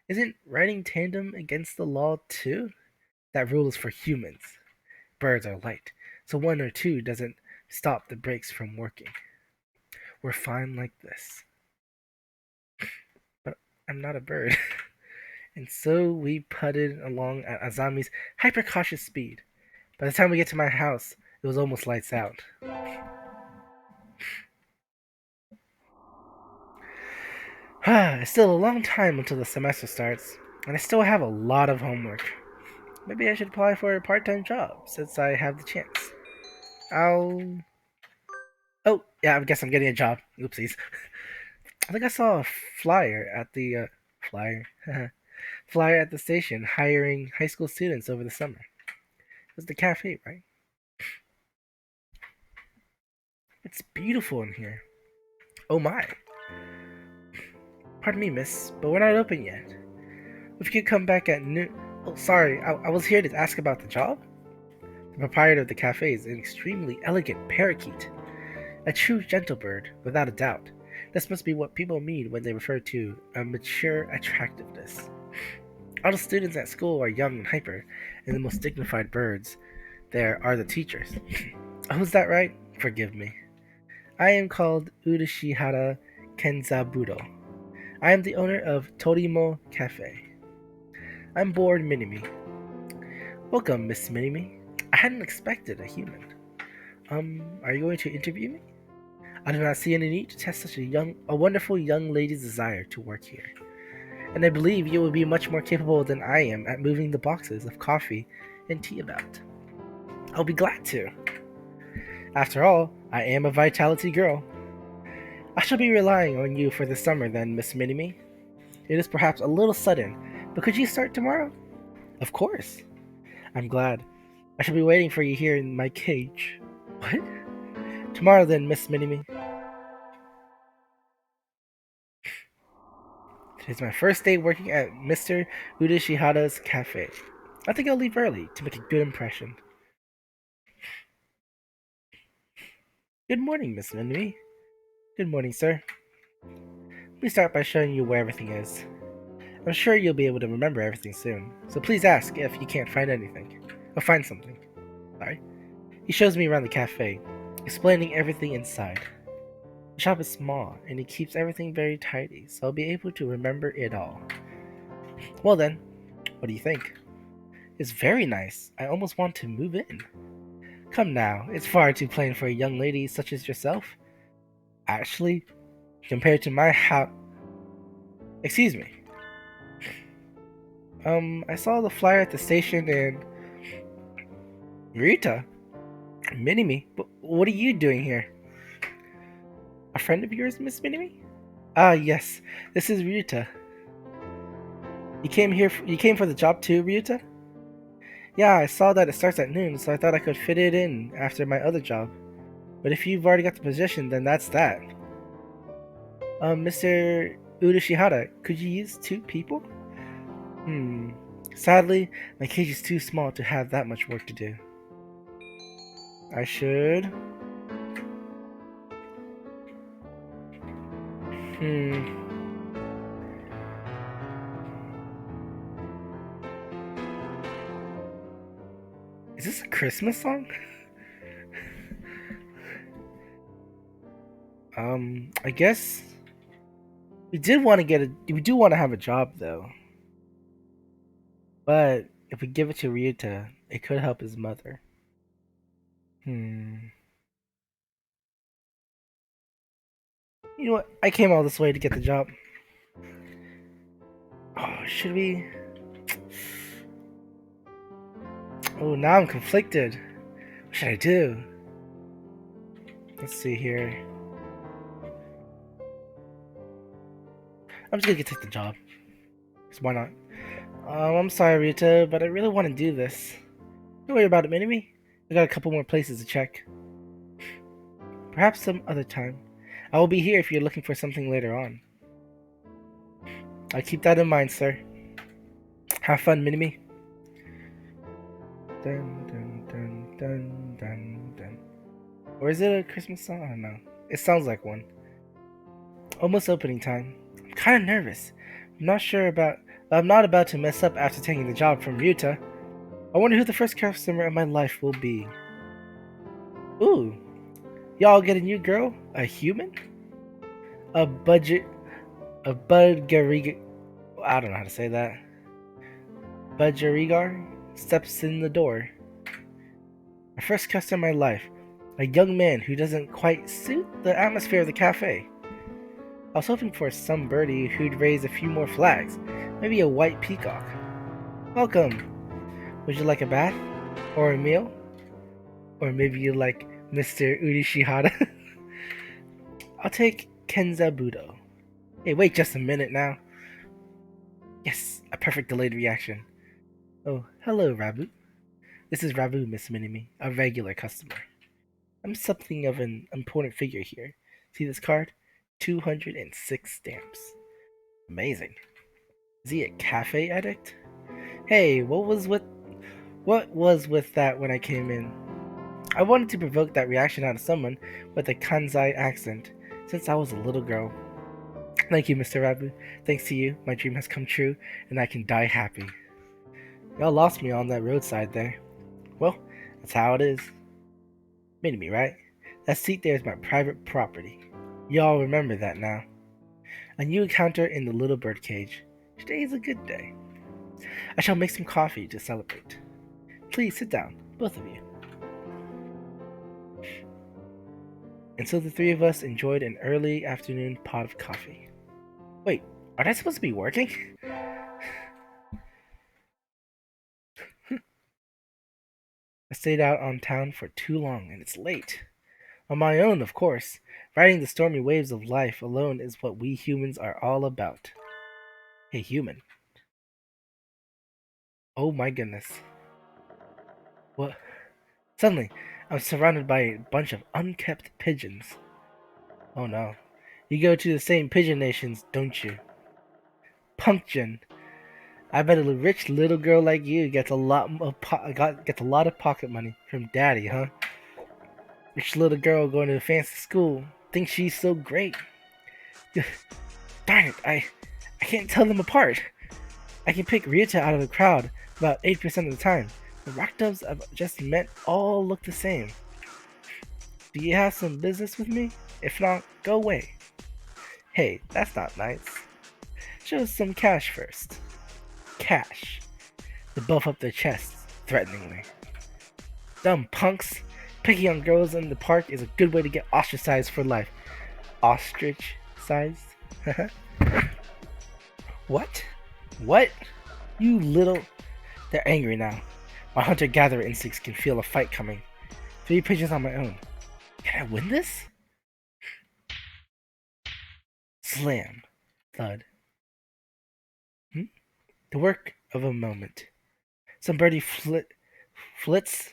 Isn't riding tandem against the law too? That rule is for humans. Birds are light, so one or two doesn't stop the brakes from working. We're fine like this. But I'm not a bird. And so we putted along at Azami's hyper cautious speed. By the time we get to my house, it was almost lights out. It's still a long time until the semester starts, and I still have a lot of homework. Maybe I should apply for a part time job since I have the chance. I'll. Oh, yeah, I guess I'm getting a job. Oopsies. I think I saw a flyer at the. Flyer. Flyer at the station hiring high school students over the summer. It was the cafe, right? It's beautiful in here. Oh my. Pardon me, miss, but we're not open yet. If you could come back at noon. Oh, sorry, I was here to ask about the job. The proprietor of the cafe is an extremely elegant parakeet. A true gentlebird, without a doubt. This must be what people mean when they refer to a mature attractiveness. All the students at school are young and hyper, and the most dignified birds there are the teachers. Oh, is that right? Forgive me. I am called Udashihara Kenzaburo. I am the owner of Torimo Cafe. I'm bored Minimi. Welcome, Miss Minimi. I hadn't expected a human. Are you going to interview me? I do not see any need to test such a wonderful young lady's desire to work here. And I believe you will be much more capable than I am at moving the boxes of coffee and tea about. I'll be glad to. After all, I am a vitality girl. I shall be relying on you for the summer then, Miss Minimi. It is perhaps a little sudden, but could you start tomorrow? Of course. I'm glad. I shall be waiting for you here in my cage. What? Tomorrow then, Miss Minimi. Today's my first day working at Mr. Udashihara's cafe. I think I'll leave early to make a good impression. Good morning, Miss Minimi. Good morning, sir. Let me start by showing you where everything is. I'm sure you'll be able to remember everything soon, so please ask if you can't find anything. Or find something. Sorry. He shows me around the cafe, explaining everything inside. The shop is small, and he keeps everything very tidy, so I'll be able to remember it all. Well then, what do you think? It's very nice. I almost want to move in. Come now, it's far too plain for a young lady such as yourself. Actually, compared to my house... Excuse me. I saw the flyer at the station and... Rita? Minimi? What are you doing here? A friend of yours, Miss Minimi? Ah, yes. This is Ryuta. You came for the job too, Ryuta? Yeah, I saw that it starts at noon, so I thought I could fit it in after my other job. But if you've already got the position, then that's that. Mr. Udashihara, could you use two people? Sadly, my cage is too small to have that much work to do. I should... Is this a Christmas song? I guess we do want to have a job though. But if we give it to Ryuta, it could help his mother. You know what? I came all this way to get the job. Oh, should we? Oh, now I'm conflicted. What should I do? Let's see here. I'm just gonna take the job. Cause why not? I'm sorry, Rita, but I really want to do this. Don't worry about it, Minimi. I got a couple more places to check. Perhaps some other time. I will be here if you're looking for something later on. I'll keep that in mind, sir. Have fun, Minimi. Dun dun dun dun dun dun. Or is it a Christmas song? I don't know. It sounds like one. Almost opening time. I'm kind of nervous. I'm not about to mess up after taking the job from Ryuta. I wonder who the first customer of my life will be. Ooh, y'all get a new girl? A human? A budget, a budgerigar. I don't know how to say that. Budgerigar steps in the door. My first customer of my life. A young man who doesn't quite suit the atmosphere of the cafe. I was hoping for some birdie who'd raise a few more flags. Maybe a white peacock. Welcome. Would you like a bath? Or a meal? Or maybe you like Mr. Urishihara? I'll take Kenza Budo. Hey, wait just a minute now. Yes, a perfect delayed reaction. Oh, hello, Rabu. This is Rabu, Miss Minimi, a regular customer. I'm something of an important figure here. See this card? 206 stamps. Amazing. Is he a cafe addict? Hey, what was with that when I came in? I wanted to provoke that reaction out of someone with a Kansai accent since I was a little girl. Thank you, Mr. Rabu. Thanks to you, my dream has come true, and I can die happy. Y'all lost me on that roadside there. Well, that's how it is. Minimi, right? That seat there is my private property. Y'all remember that now. A new encounter in the little bird cage. Today is a good day. I shall make some coffee to celebrate. Please sit down, both of you. And so the three of us enjoyed an early afternoon pot of coffee. Wait, aren't I supposed to be working? I stayed out on town for too long, and it's late. On my own, of course. Riding the stormy waves of life alone is what we humans are all about. Hey, human. Oh my goodness. What? Suddenly, I'm surrounded by a bunch of unkept pigeons. Oh no. You go to the same pigeon nations, don't you? Pumpkin. I bet a rich little girl like you gets a lot of pocket money from daddy, huh? Rich little girl going to a fancy school thinks she's so great. Darn it, I can't tell them apart. I can pick Ryuta out of the crowd about 8% of the time. The rock doves I've just met all look the same. Do you have some business with me? If not, go away. Hey, that's not nice. Show us some cash first. Cash. They buff up their chests, threateningly. Dumb punks. Picking on girls in the park is a good way to get ostracized for life. Ostrich sized? What? What? You little. They're angry now. My hunter gatherer instincts can feel a fight coming. 3 pigeons on my own. Can I win this? Slam. Thud. The work of a moment. Some birdie flits.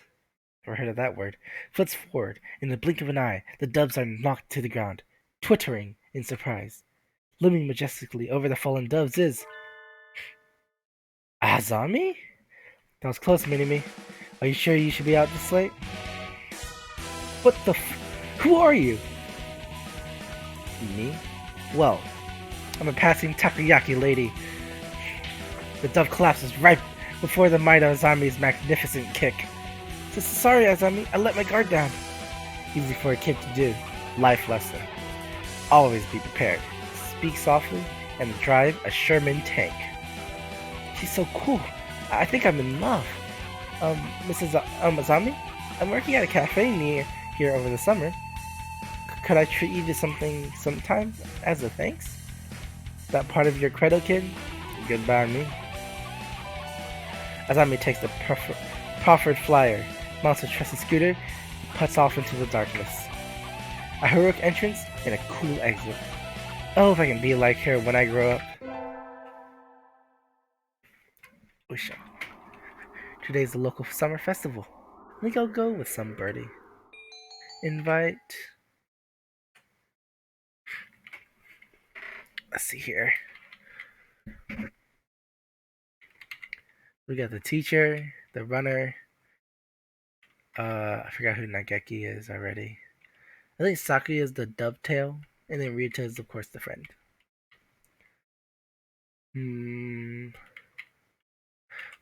Never heard of that word. Flits forward. In the blink of an eye, the doves are knocked to the ground, twittering in surprise. Looming majestically over the fallen doves is Azami? That was close, Minimi. Are you sure you should be out this late? What the Who are you? Me? Well, I'm a passing takoyaki lady. The dove collapses right before the might of Azami's magnificent kick. Sorry, Azami, I let my guard down. Easy for a kid to do. Life lesson. Always be prepared. Speak softly and drive a Sherman tank. She's so cool. I think I'm in love. Mrs. Azami? I'm working at a cafe near here over the summer. Could I treat you to something sometime as a thanks? That part of your credo, kid? Goodbye, me. Azami takes the proffered flyer, mounts a trusty scooter, and puts off into the darkness. A heroic entrance and a cool exit. Oh, if I can be like her when I grow up. Wish today's the local summer festival. I think I'll go with some birdie. Invite. Let's see here. We got the teacher, the runner. I forgot who Nageki is already. I think Saki is the dovetail, and then Ryuta is, of course, the friend. Hmm.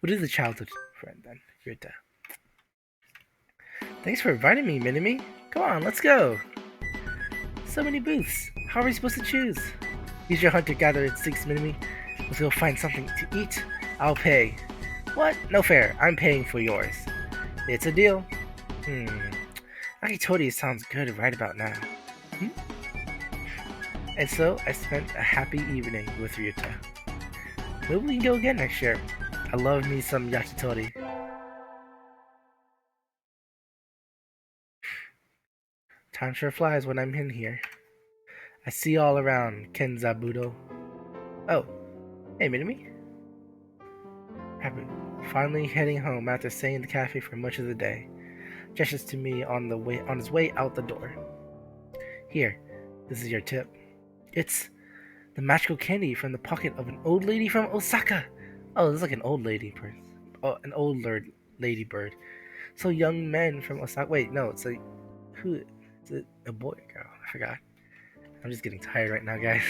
What is the childhood friend then, Ryuta? Thanks for inviting me, Minimi. Come on, let's go. So many booths. How are we supposed to choose? Use your hunter-gatherer instincts, Minimi. Let's go find something to eat. I'll pay. What? No fair. I'm paying for yours. It's a deal. Hmm. Akitori sounds good right about now. Hmm? And so I spent a happy evening with Ryuta. Maybe we can go again next year. I love me some yakitori. Time sure flies when I'm in here. I see all around Kenzabudo. Oh, hey Minami. Happy. Finally heading home after staying in the cafe for much of the day. Gestures to me on his way out the door. Here, this is your tip. It's the magical candy from the pocket of an old lady from Osaka. Oh, this is like an old lady person. Oh, an older lady bird. So young men from Osaka. Wait, no, it's like who? Is it a boy or girl? I forgot. I'm just getting tired right now, guys.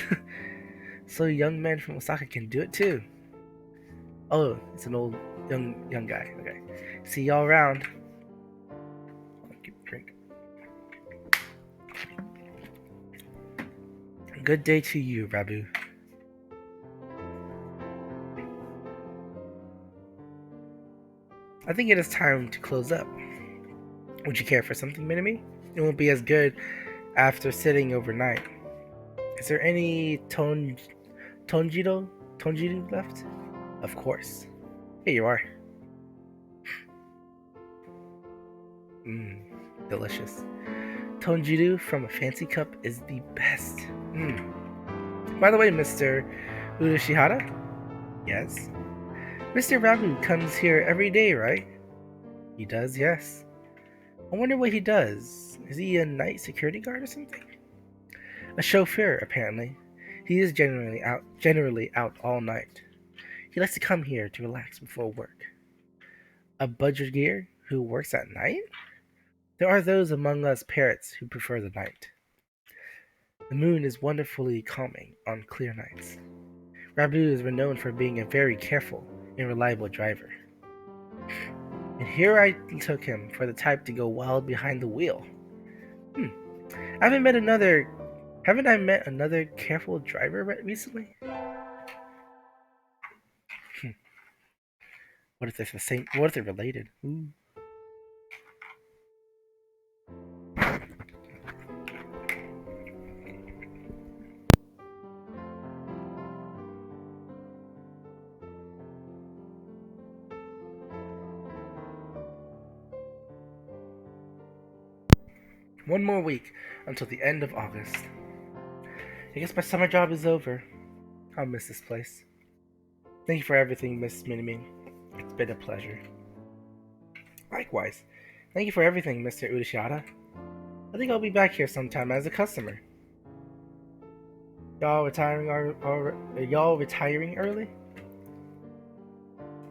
So young men from Osaka can do it too. Oh, it's an old young guy. Okay. See y'all around. I'll keep a drink. Good day to you, Rabu. I think it is time to close up. Would you care for something, Minami? It won't be as good after sitting overnight. Is there any tonjiro left? Of course. Here you are. Mmm, delicious. Tonjiru from a fancy cup is the best. Mmm. By the way, Mr. Urushihara? Yes? Mr. Rabu comes here every day, right? He does, yes. I wonder what he does. Is he a night security guard or something? A chauffeur, apparently. He is generally out all night. He likes to come here to relax before work. A budgerigar who works at night? There are those among us parrots who prefer the night. The moon is wonderfully calming on clear nights. Rabu is renowned for being a very careful and reliable driver. And here I took him for the type to go wild behind the wheel. Hmm. Haven't I met another careful driver recently? Hmm. What if they're the same? What if they're related? Ooh. One more week until the end of August. I guess my summer job is over. I'll miss this place. Thank you for everything, Miss Minimin. It's been a pleasure. Likewise. Thank you for everything, Mr. Udashihara. I think I'll be back here sometime as a customer. Y'all retiring early?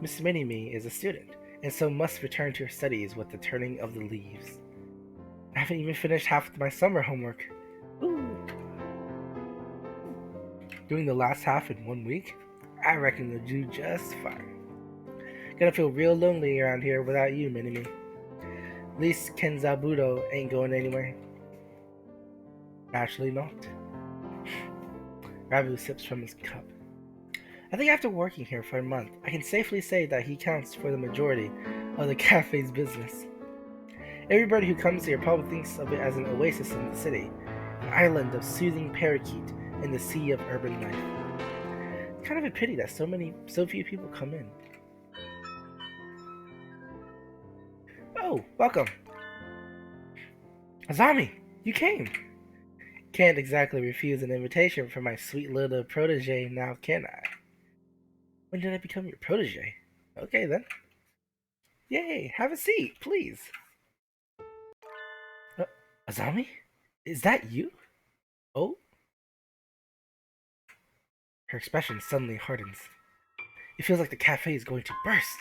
Miss Minimi is a student, and so must return to her studies with the turning of the leaves. I haven't even finished half of my summer homework. Ooh. Doing the last half in 1 week? I reckon you'll do just fine. Gonna feel real lonely around here without you, Minimi. At least Kenzabudo ain't going anywhere. Naturally not. Rabu sips from his cup. I think after working here for a month, I can safely say that he counts for the majority of the cafe's business. Everybody who comes here probably thinks of it as an oasis in the city, an island of soothing parakeet in the sea of urban life. It's kind of a pity that so few people come in. Oh, welcome. Azami, you came. Can't exactly refuse an invitation from my sweet little protege now, can I? When did I become your protege? Okay then. Yay, have a seat, please. Uh, Azami? Is that you? Oh? Her expression suddenly hardens. It feels like the cafe is going to burst.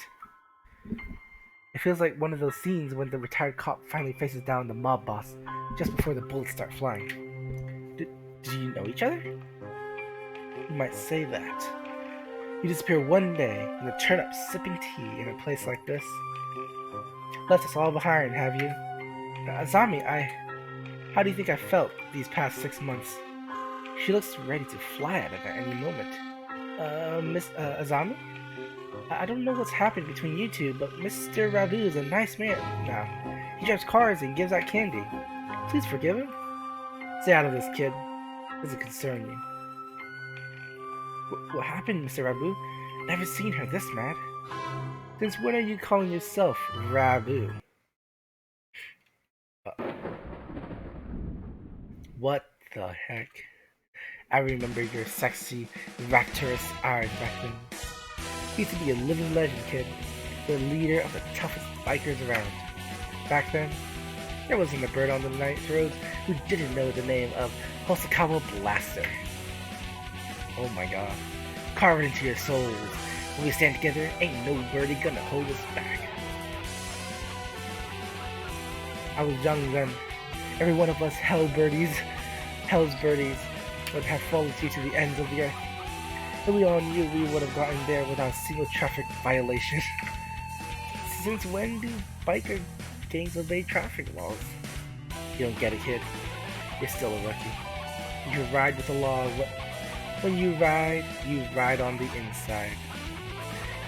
It feels like one of those scenes when the retired cop finally faces down the mob boss just before the bullets start flying. Did you know each other? You might say that. You disappear one day and then turn up sipping tea in a place like this. Left us all behind, have you? Azami, how do you think I felt these past 6 months? She looks ready to fly at it at any moment. Miss Azami? I don't know what's happened between you two, but Mr. Rabu is a nice man now. He drives cars and gives out candy. Please forgive him. Stay out of this, kid. Doesn't concern you. What happened, Mr. Rabu? Never seen her this mad. Since when are you calling yourself Rabu? What the heck? I remember your sexy, rapturous eyes back then. You used to be a living legend, kid. The leader of the toughest bikers around. Back then, there wasn't a bird on the night roads who didn't know the name of Hosokawa Blaster. Oh my god. Carve it into your souls. When we stand together, ain't no birdie gonna hold us back. I was young then. Every one of us hell's birdies, would have followed you to the ends of the earth. And we all knew we would have gotten there without a single traffic violation. Since when do biker gangs obey traffic laws? You don't get it, kid. You're still a rookie. You ride with the law. When you ride on the inside.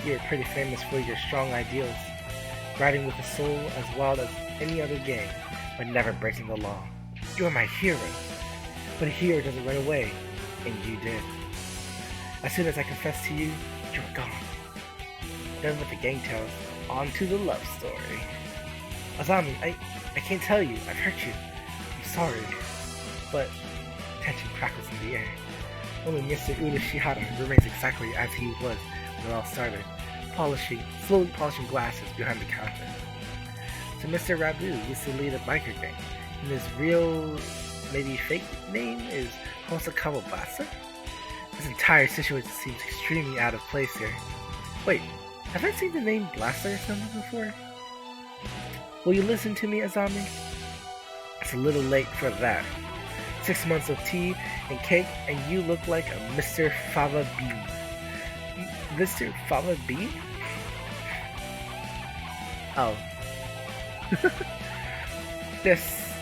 You're pretty famous for your strong ideals, riding with a soul as wild as any other gang, but never breaking the law. You're my hero. But a hero doesn't run away, and you did. As soon as I confessed to you, you were gone. Done with the gang tales, on to the love story. Azami, I can't tell you, I've hurt you. I'm sorry. But tension crackles in the air. Only Mr. Urashihara remains exactly as he was when it all started, slowly polishing glasses behind the counter. So Mr. Rabu used to lead a biker gang, and his real, maybe fake name is Hosokawa Blaster? This entire situation seems extremely out of place here. Wait, have I seen the name Blaster somewhere before? Will you listen to me, Azami? It's a little late for that. 6 months of tea and cake, and you look like a Mr. Fava Bean. Mr. Fava Bean? Oh. This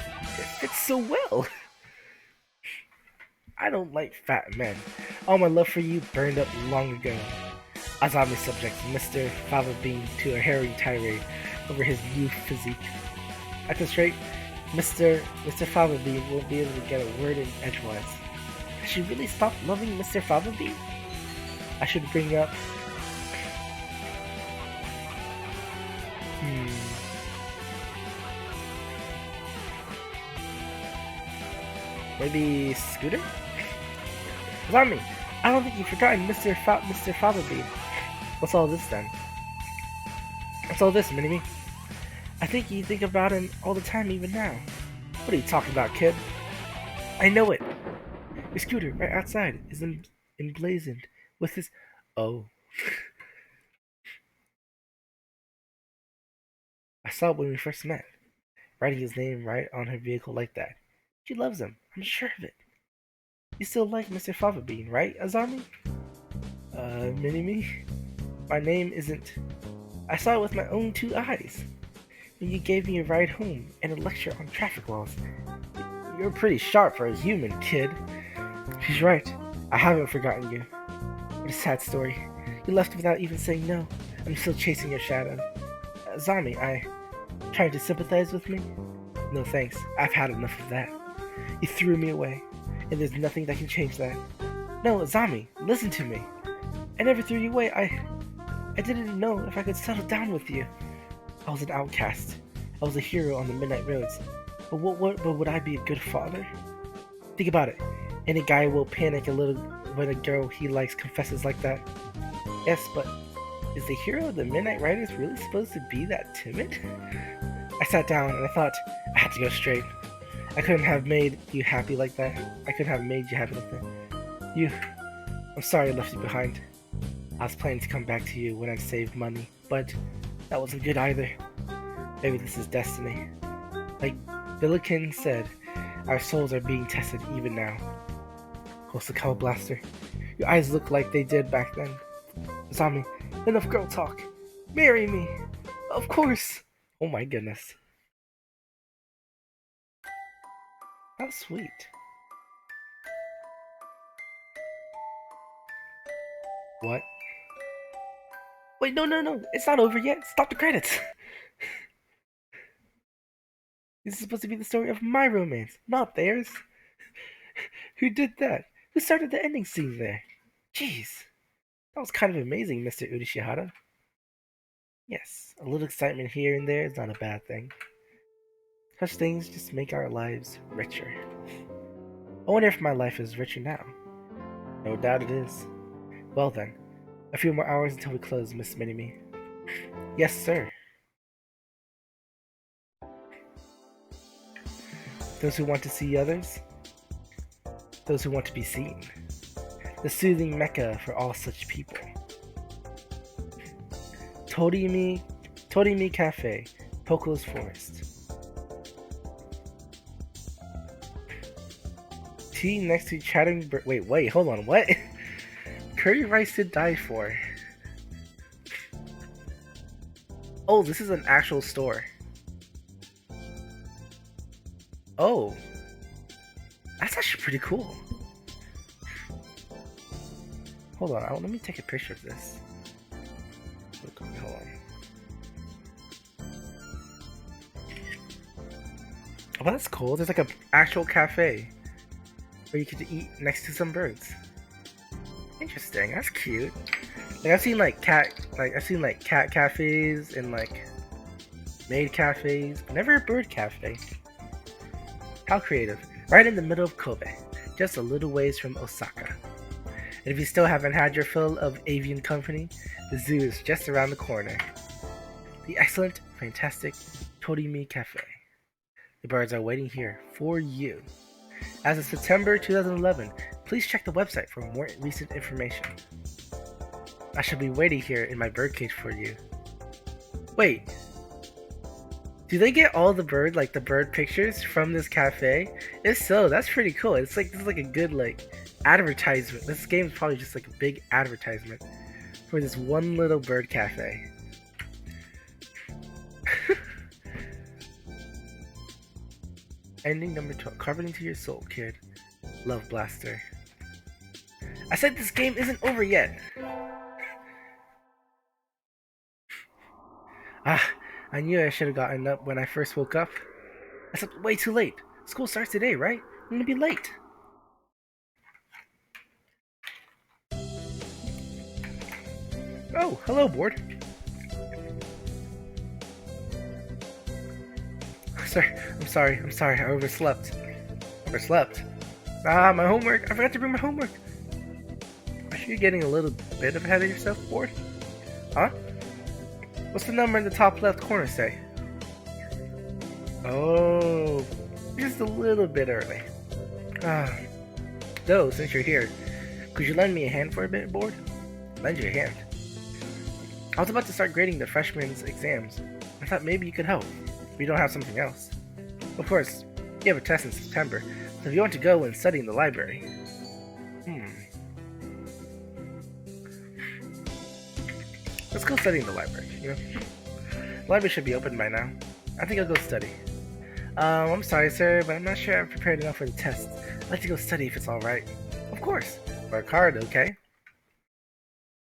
fits so well. I don't like fat men. All my love for you burned up long ago. Azami subjects Mr. Fava Bean to a hairy tirade over his new physique. At this rate, Mr. Fava Bean won't be able to get a word in edgewise. Has she really stopped loving Mr. Fava Bean? I should bring up... Maybe Scooter? Azami, I don't think you've forgotten Mr. Fava Bean. What's all this then? What's all this, Mini-Me? I think you think about him all the time even now. What are you talking about, kid? I know it. Your scooter right outside is emblazoned with his... Oh. I saw it when we first met. Writing his name right on her vehicle like that. She loves him. I'm sure of it. You still like Mr. Fava Bean, right, Azami? Mini-Me? My name isn't... I saw it with my own 2 eyes. When you gave me a ride home and a lecture on traffic laws. You're pretty sharp for a human, kid. She's right. I haven't forgotten you. What a sad story. You left without even saying no. I'm still chasing your shadow. Azami, trying to sympathize with me? No thanks. I've had enough of that. You threw me away, and there's nothing that can change that. No, Azami, listen to me. I never threw you away. I didn't know if I could settle down with you. I was an outcast. I was a hero on the midnight roads. But would I be a good father? Think about it. Any guy will panic a little when a girl he likes confesses like that. Yes, but is the hero of the Midnight Riders really supposed to be that timid? I sat down and I thought I had to go straight. I couldn't have made you happy like that. I'm sorry I left you behind. I was planning to come back to you when I'd saved money, but that wasn't good either. Maybe this is destiny. Like Billiken said, our souls are being tested even now. Hosokawa Blaster, your eyes look like they did back then. Zami, enough girl talk. Marry me! Of course! Oh my goodness. How sweet. What? Wait, no, no, no. It's not over yet. Stop the credits. This is supposed to be the story of my romance, not theirs. Who did that? Who started the ending scene there? Jeez. That was kind of amazing, Mr. Urishihara. Yes, a little excitement here and there is not a bad thing. Such things just make our lives richer. I wonder if my life is richer now. No doubt it is. Well then, a few more hours until we close, Miss Minimi. Yes, sir. Those who want to see others, those who want to be seen. The soothing mecca for all such people. Torimi Cafe, Poco's Forest. Tea next to chattering bird. Wait, hold on, what? Curry rice to die for. Oh, this is an actual store. Oh. That's actually pretty cool. Hold on, let me take a picture of this. Hold on. Oh, that's cool. There's like an actual cafe where you could eat next to some birds. Interesting. That's cute. Like I've seen cat cafes and like maid cafes, but never a bird cafe. How creative. Right in the middle of Kobe, just a little ways from Osaka. And if you still haven't had your fill of avian company, the zoo is just around the corner. The excellent, fantastic Torimi Cafe. The birds are waiting here for you. As of September 2011, please check the website for more recent information. I shall be waiting here in my birdcage for you. Wait, do they get all the bird pictures from this cafe? If so, that's pretty cool. This is like a good advertisement. This game is probably just like a big advertisement for this one little bird cafe. Ending number 12. Carve it into your soul, kid. Love Blaster. I said this game isn't over yet. Ah, I knew I should have gotten up when I first woke up. I slept way too late. School starts today, right? I'm gonna be late. Oh, hello, board. I'm sorry. I overslept. Ah, my homework. I forgot to bring my homework. Are you getting a little bit ahead of yourself, board? Huh? What's the number in the top left corner say? Oh, just a little bit early. Ah. Though, since you're here, could you lend me a hand for a bit, board? Lend you a hand. I was about to start grading the freshmen's exams. I thought maybe you could help. We don't have something else. Of course, you have a test in September, so if you want to go and study in the library. Let's go study in the library, The library should be open by now. I think I'll go study. I'm sorry, sir, but I'm not sure I'm prepared enough for the test. I'd like to go study if it's alright. Of course. Work hard, okay?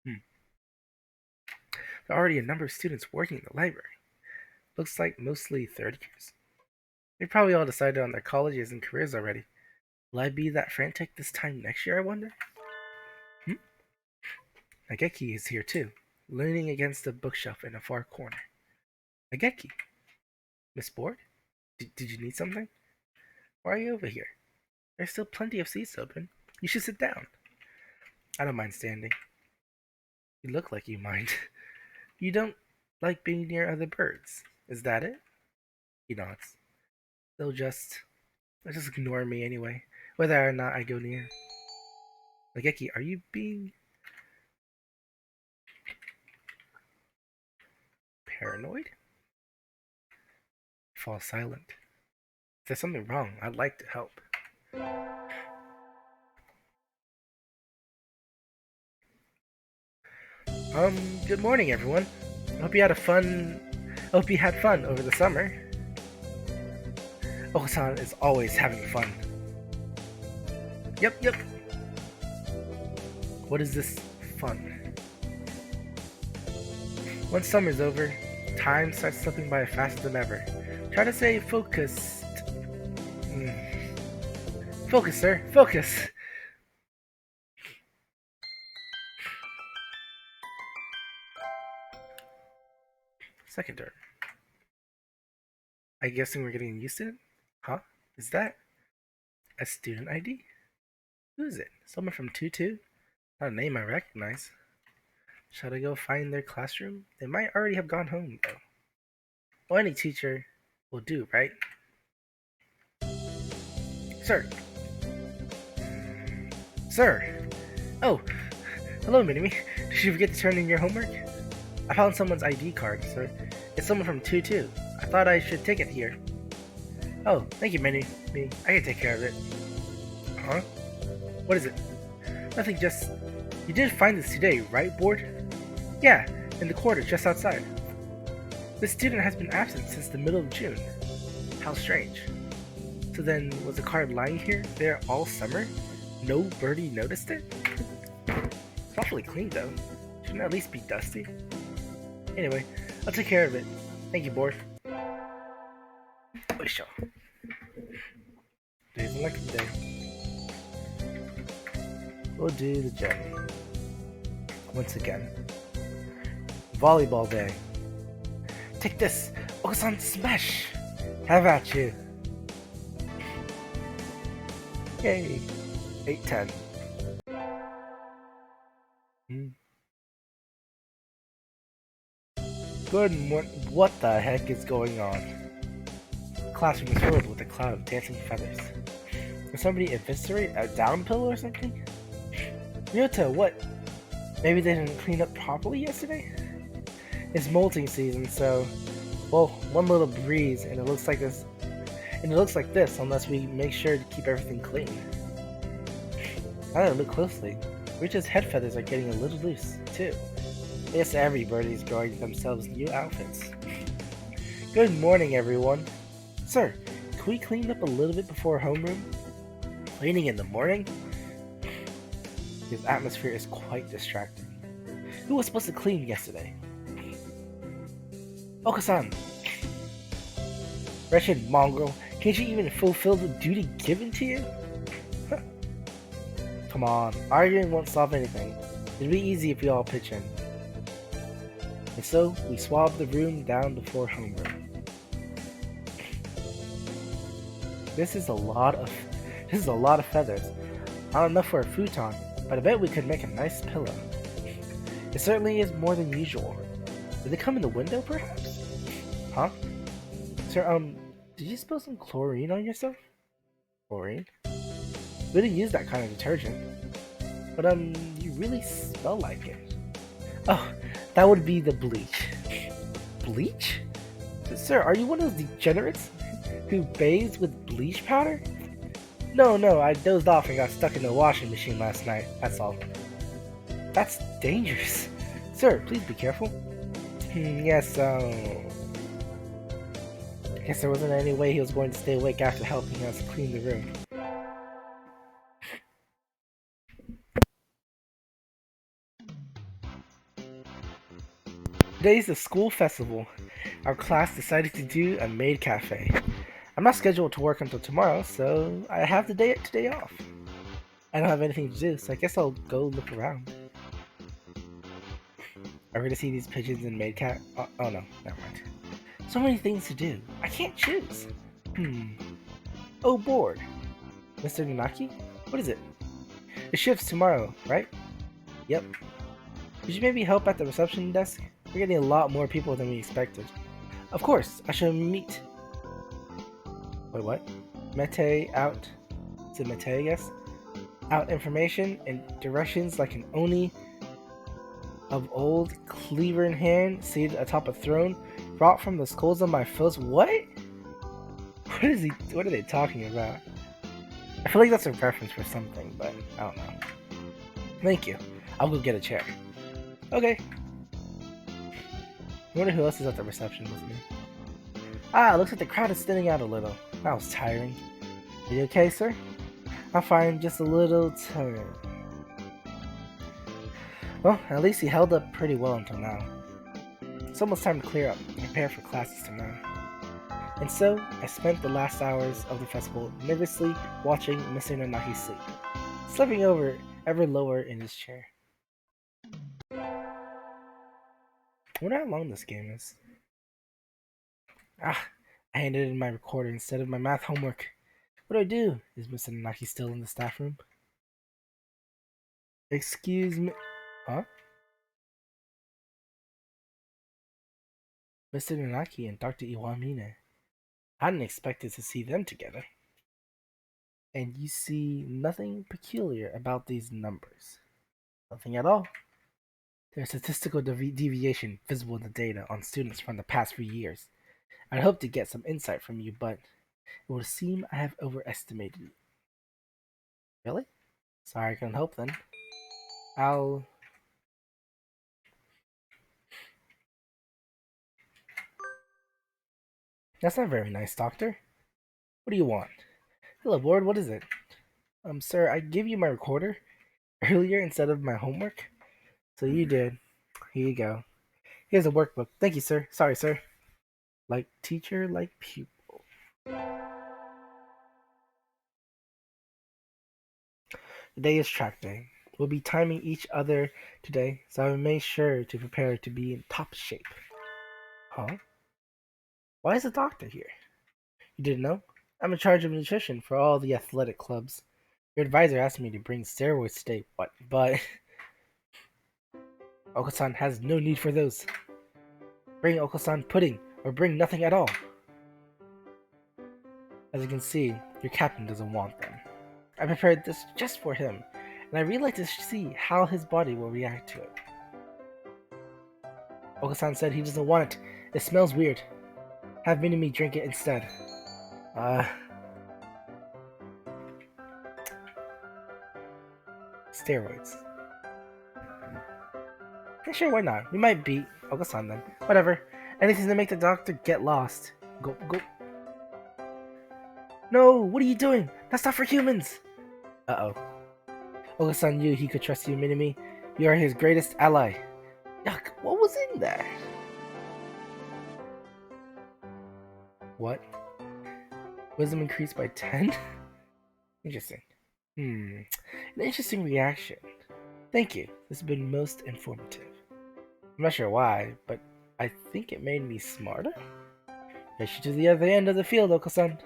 There are already a number of students working in the library. Looks like mostly third years. They probably all decided on their colleges and careers already. Will I be that frantic this time next year, I wonder? Nageki is here too, leaning against a bookshelf in a far corner. Nageki? Miss Board? Did you need something? Why are you over here? There's still plenty of seats open. You should sit down. I don't mind standing. You look like you mind. You don't like being near other birds. Is that it? He nods. They'll just ignore me anyway, whether or not I go near. Nageki, are you being paranoid? fall silent. If there's something wrong, I'd like to help. Good morning, everyone. I hope you had fun over the summer. Okosan is always having fun. Yep. What is this fun? Once summer's over, time starts slipping by faster than ever. Try to stay focused. Focus, sir. Focus. Second term. I'm guessing we're getting used to it? Huh? Is that a student ID? Who is it? Someone from 2-2? Not a name I recognize. Should I go find their classroom? They might already have gone home, though. Well, any teacher will do, right? Sir! Sir! Oh! Hello, Minimi. Did you forget to turn in your homework? I found someone's ID card, sir. It's someone from 2-2. I thought I should take it here. Oh, thank you, Minnie. I can take care of it. Huh? What is it? Nothing, just... You did find this today, right, Board? Yeah, in the quarter just outside. This student has been absent since the middle of June. How strange. So then, was the card lying here there all summer? No birdie noticed it? It's awfully clean, though. Shouldn't it at least be dusty? Anyway, I'll take care of it. Thank you, Board. Oisho. Today's the next day. We'll do the gym. Once again. Volleyball day. Take this! Okasan smash! Have at you! Yay! 8-10. Good morning. What the heck is going on? The classroom is filled with a cloud of dancing feathers. Did somebody eviscerate a down pillow or something? Ryota, what? Maybe they didn't clean up properly yesterday? It's molting season, so... Well, one little breeze and it looks like this. And it looks like this unless we make sure to keep everything clean. Now that I look closely, Ryuta's head feathers are getting a little loose, too. I guess everybody's growing themselves new outfits. Good morning, everyone. Sir, can we clean up a little bit before homeroom? Cleaning in the morning? This atmosphere is quite distracting. Who was supposed to clean yesterday? Okasan! Wretched mongrel, can't you even fulfill the duty given to you? Come on, arguing won't solve anything. It'd be easy if we all pitch in. And so, we swabbed the room down before homeroom. This is a lot of feathers. Not enough for a futon, but I bet we could make a nice pillow. It certainly is more than usual. Did they come in the window, perhaps? Huh? Sir, did you spill some chlorine on yourself? Chlorine? We didn't use that kind of detergent. But, you really smell like it. Oh, that would be the bleach. Bleach? Sir, are you one of those degenerates who bathes with bleach powder? No, I dozed off and got stuck in the washing machine last night, that's all. That's dangerous. Sir, please be careful. Yes, guess there wasn't any way he was going to stay awake after helping us clean the room. Today's the school festival. Our class decided to do a maid cafe. I'm not scheduled to work until tomorrow, so I have the today off. I don't have anything to do, so I guess I'll go look around. Are we gonna see these pigeons in maid cat? Oh no, never mind. So many things to do. I can't choose. Oh, bored. Mr. Nanaki? What is it? The shift's tomorrow, right? Yep. Could you maybe help at the reception desk? We're getting a lot more people than we expected. Of course, I should meet... Wait, what? Mete out... Is it Mete, I guess? Out information and directions like an Oni of old, cleaver in hand, seated atop a throne, brought from the skulls of my foes. What? What is he? What are they talking about? I feel like that's a reference for something, but I don't know. Thank you. I'll go get a chair. Okay. I wonder who else is at the reception with me. Ah, looks like the crowd is thinning out a little. That was tiring. Are you okay, sir? I'm fine, just a little tired. Well, at least he held up pretty well until now. It's almost time to clear up and prepare for classes tomorrow. And so, I spent the last hours of the festival nervously watching Mr. Nanaki sleep, slipping over ever lower in his chair. I wonder how long this game is. Ah, I handed in my recorder instead of my math homework. What do I do? Is Mr. Nanaki still in the staff room? Excuse me. Huh? Mr. Nanaki and Dr. Iwamine. I hadn't expected to see them together. And you see nothing peculiar about these numbers. Nothing at all. There's statistical deviation visible in the data on students from the past few years. I'd hoped to get some insight from you, but it would seem I have overestimated you. Really? Sorry I couldn't help then. I'll... That's not very nice, Doctor. What do you want? Hello, board, what is it? Sir, I gave you my recorder earlier instead of my homework. So you did. Here you go. Here's a workbook. Thank you, sir. Sorry, sir. Like teacher, like pupil. Today is track day. We'll be timing each other today, so I will make sure to prepare to be in top shape. Huh? Why is the doctor here? You didn't know? I'm in charge of nutrition for all the athletic clubs. Your advisor asked me to bring steroids today, but Oko-san has no need for those. Bring Oko-san pudding, or bring nothing at all. As you can see, your captain doesn't want them. I prepared this just for him, and I really like to see how his body will react to it. Oko-san said he doesn't want it. It smells weird. Have Minami drink it instead. Steroids. Yeah, sure, why not? We might beat Oko-san then. Whatever. Anything to make the doctor get lost. Go. No, what are you doing? That's not for humans! Uh-oh. Oko-san knew he could trust you, Minami. You are his greatest ally. Yuck, what was in there? What? Wisdom increased by 10? Interesting. An interesting reaction. Thank you. This has been most informative. I'm not sure why, but I think it made me smarter. Get you to the other end of the field, Oko-san.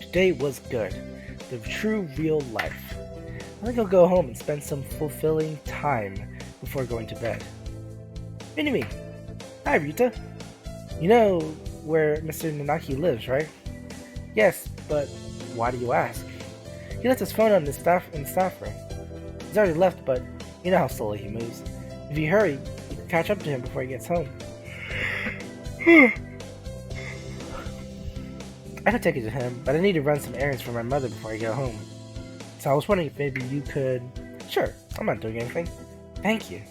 Today was good. The true real life. I think I'll go home and spend some fulfilling time before going to bed. Minami! Hi, Rita. You know where Mr. Nanaki lives, right? Yes, but why do you ask? He left his phone on the staff room. He's already left, but you know how slowly he moves. If you hurry, you can catch up to him before he gets home. I could take it to him, but I need to run some errands for my mother before I go home. So I was wondering if maybe you could... Sure, I'm not doing anything. Thank you.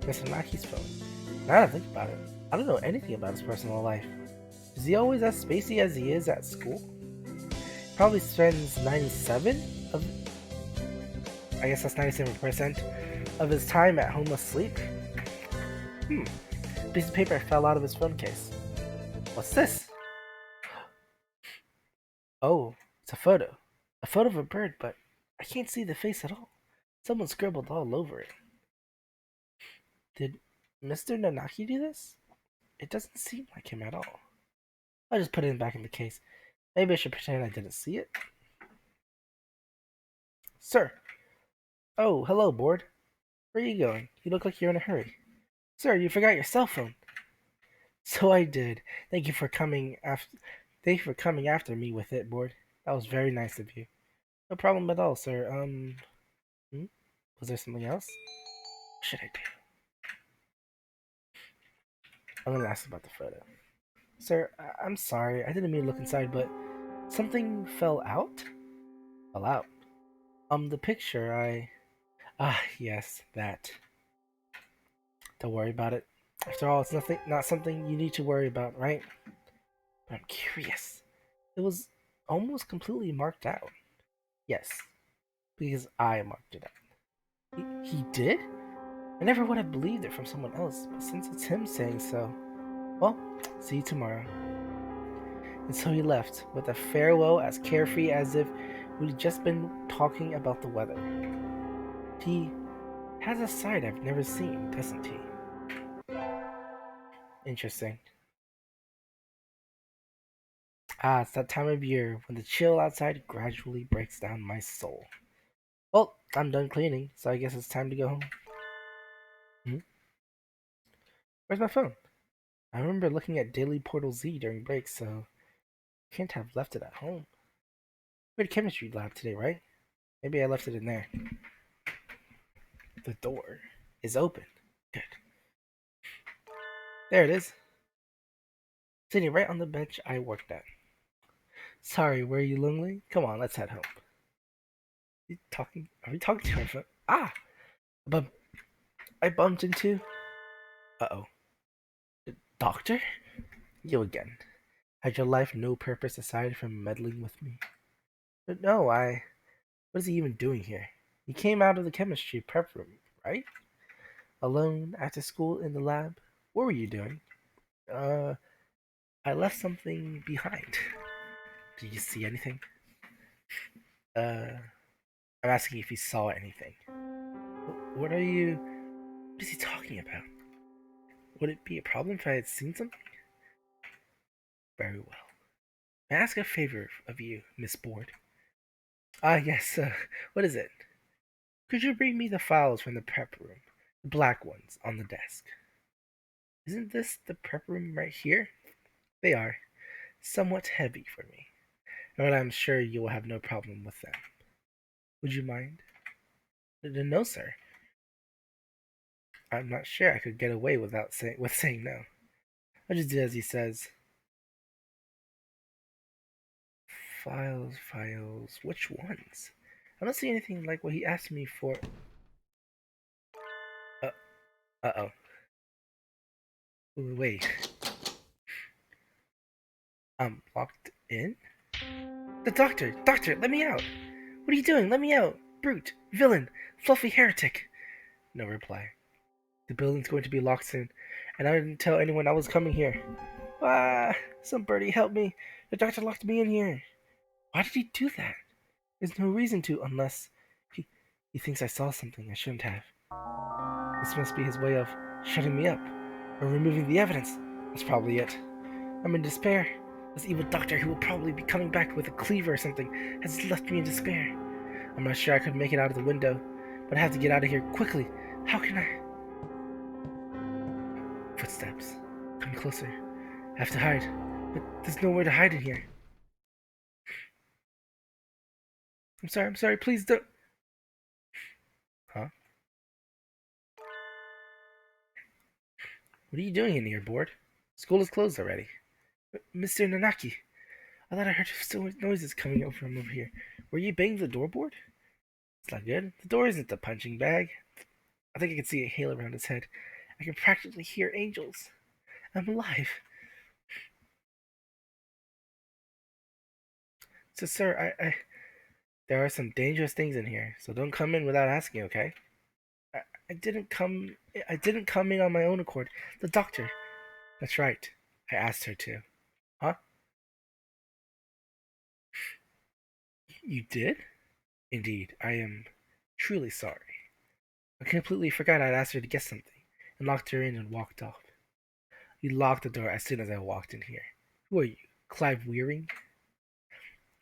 Mr. Naki's phone. Now that I think about it, I don't know anything about his personal life. Is he always as spacey as he is at school? Probably spends 97 of... I guess that's 97% of his time at home asleep. A piece of paper fell out of his phone case. What's this? Oh, it's a photo. A photo of a bird, but I can't see the face at all. Someone scribbled all over it. Did Mr. Nanaki do this? It doesn't seem like him at all. I'll just put it back in the case. Maybe I should pretend I didn't see it. Sir! Oh, hello, board. Where are you going? You look like you're in a hurry. Sir, you forgot your cell phone. So I did. Thank you for coming after me with it, board. That was very nice of you. No problem at all, sir. Hmm? Was there something else? What should I do? I'm gonna ask about the photo. Sir, I'm sorry. I didn't mean to look inside, but something fell out? Fell out. The picture, Ah, yes, that. Don't worry about it. After all, it's not something you need to worry about, right? But I'm curious. It was almost completely marked out. Yes, because I marked it out. He did? I never would have believed it from someone else, but since it's him saying so, well, see you tomorrow. And so he left, with a farewell as carefree as if we'd just been talking about the weather. He has a side I've never seen, doesn't he? Interesting. Ah, it's that time of year when the chill outside gradually breaks down my soul. Well, I'm done cleaning, so I guess it's time to go home. Hmm? Where's my phone? I remember looking at Daily Portal Z during breaks, so I can't have left it at home. We had a chemistry lab today, right? Maybe I left it in there. The door is open. Good. There it is. Sitting right on the bench I worked at. Sorry, were you lonely? Come on, let's head home. Are we talking to our phone? Ah! But I bumped into. Uh-oh. The doctor? You again. Had your life no purpose aside from meddling with me? But no, What is he even doing here? He came out of the chemistry prep room, right? Alone after school in the lab? What were you doing? Uh, I left something behind. Did you see anything? Uh, I'm asking if he saw anything. What are you. What is he talking about? Would it be a problem if I had seen something? Very well. May I ask a favor of you, Miss Board? Ah, yes, what is it? Could you bring me the files from the prep room? The black ones on the desk. Isn't this the prep room right here? They are. Somewhat heavy for me, but I'm sure you will have no problem with them. Would you mind? No, sir. I'm not sure I could get away with saying no. I just did as he says. Files, files. Which ones? I don't see anything like what he asked me for. Uh, uh-oh. Wait. I'm locked in? The doctor! Doctor, let me out! What are you doing? Let me out! Brute! Villain! Fluffy heretic! No reply. The building's going to be locked soon, and I didn't tell anyone I was coming here. Ah! Somebody help me! The doctor locked me in here! Why did he do that? There's no reason to, unless he thinks I saw something I shouldn't have. This must be his way of shutting me up, or removing the evidence. That's probably it. I'm in despair. This evil doctor, who will probably be coming back with a cleaver or something, has left me in despair. I'm not sure I could make it out of the window, but I have to get out of here quickly. How can I? Footsteps. Come closer. I have to hide, but there's nowhere to hide in here. I'm sorry, please don't. Huh? What are you doing in here, bored? School is closed already. Mr. Nanaki, I thought I heard so noises coming up from over here. Were you banging the doorboard? It's not good. The door isn't the punching bag. I think I can see a halo around his head. I can practically hear angels. I'm alive. So, sir, there are some dangerous things in here, so don't come in without asking, okay? I, I didn't come. I didn't come in on my own accord. The doctor. That's right. I asked her to. Huh? You did? Indeed. I am truly sorry. I completely forgot I'd asked her to get something, and locked her in and walked off. You locked the door as soon as I walked in here. Who are you, Clive Wearing?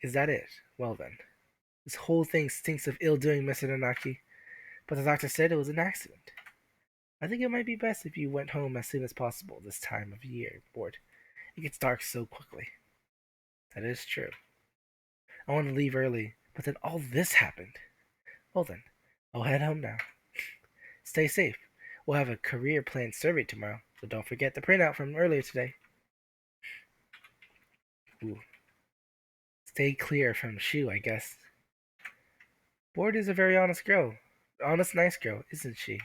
Is that it? Well then. This whole thing stinks of ill doing, Mr. Nanaki, but the doctor said it was an accident. I think it might be best if you went home as soon as possible this time of year, Board. It gets dark so quickly. That is true. I want to leave early, But then all this happened. Well then, I'll head home now. Stay safe. We'll have a career plan survey tomorrow, so don't forget the printout from earlier today. Ooh. Stay clear from Shu, I guess. Board is a very honest girl. Honest, nice girl, isn't she?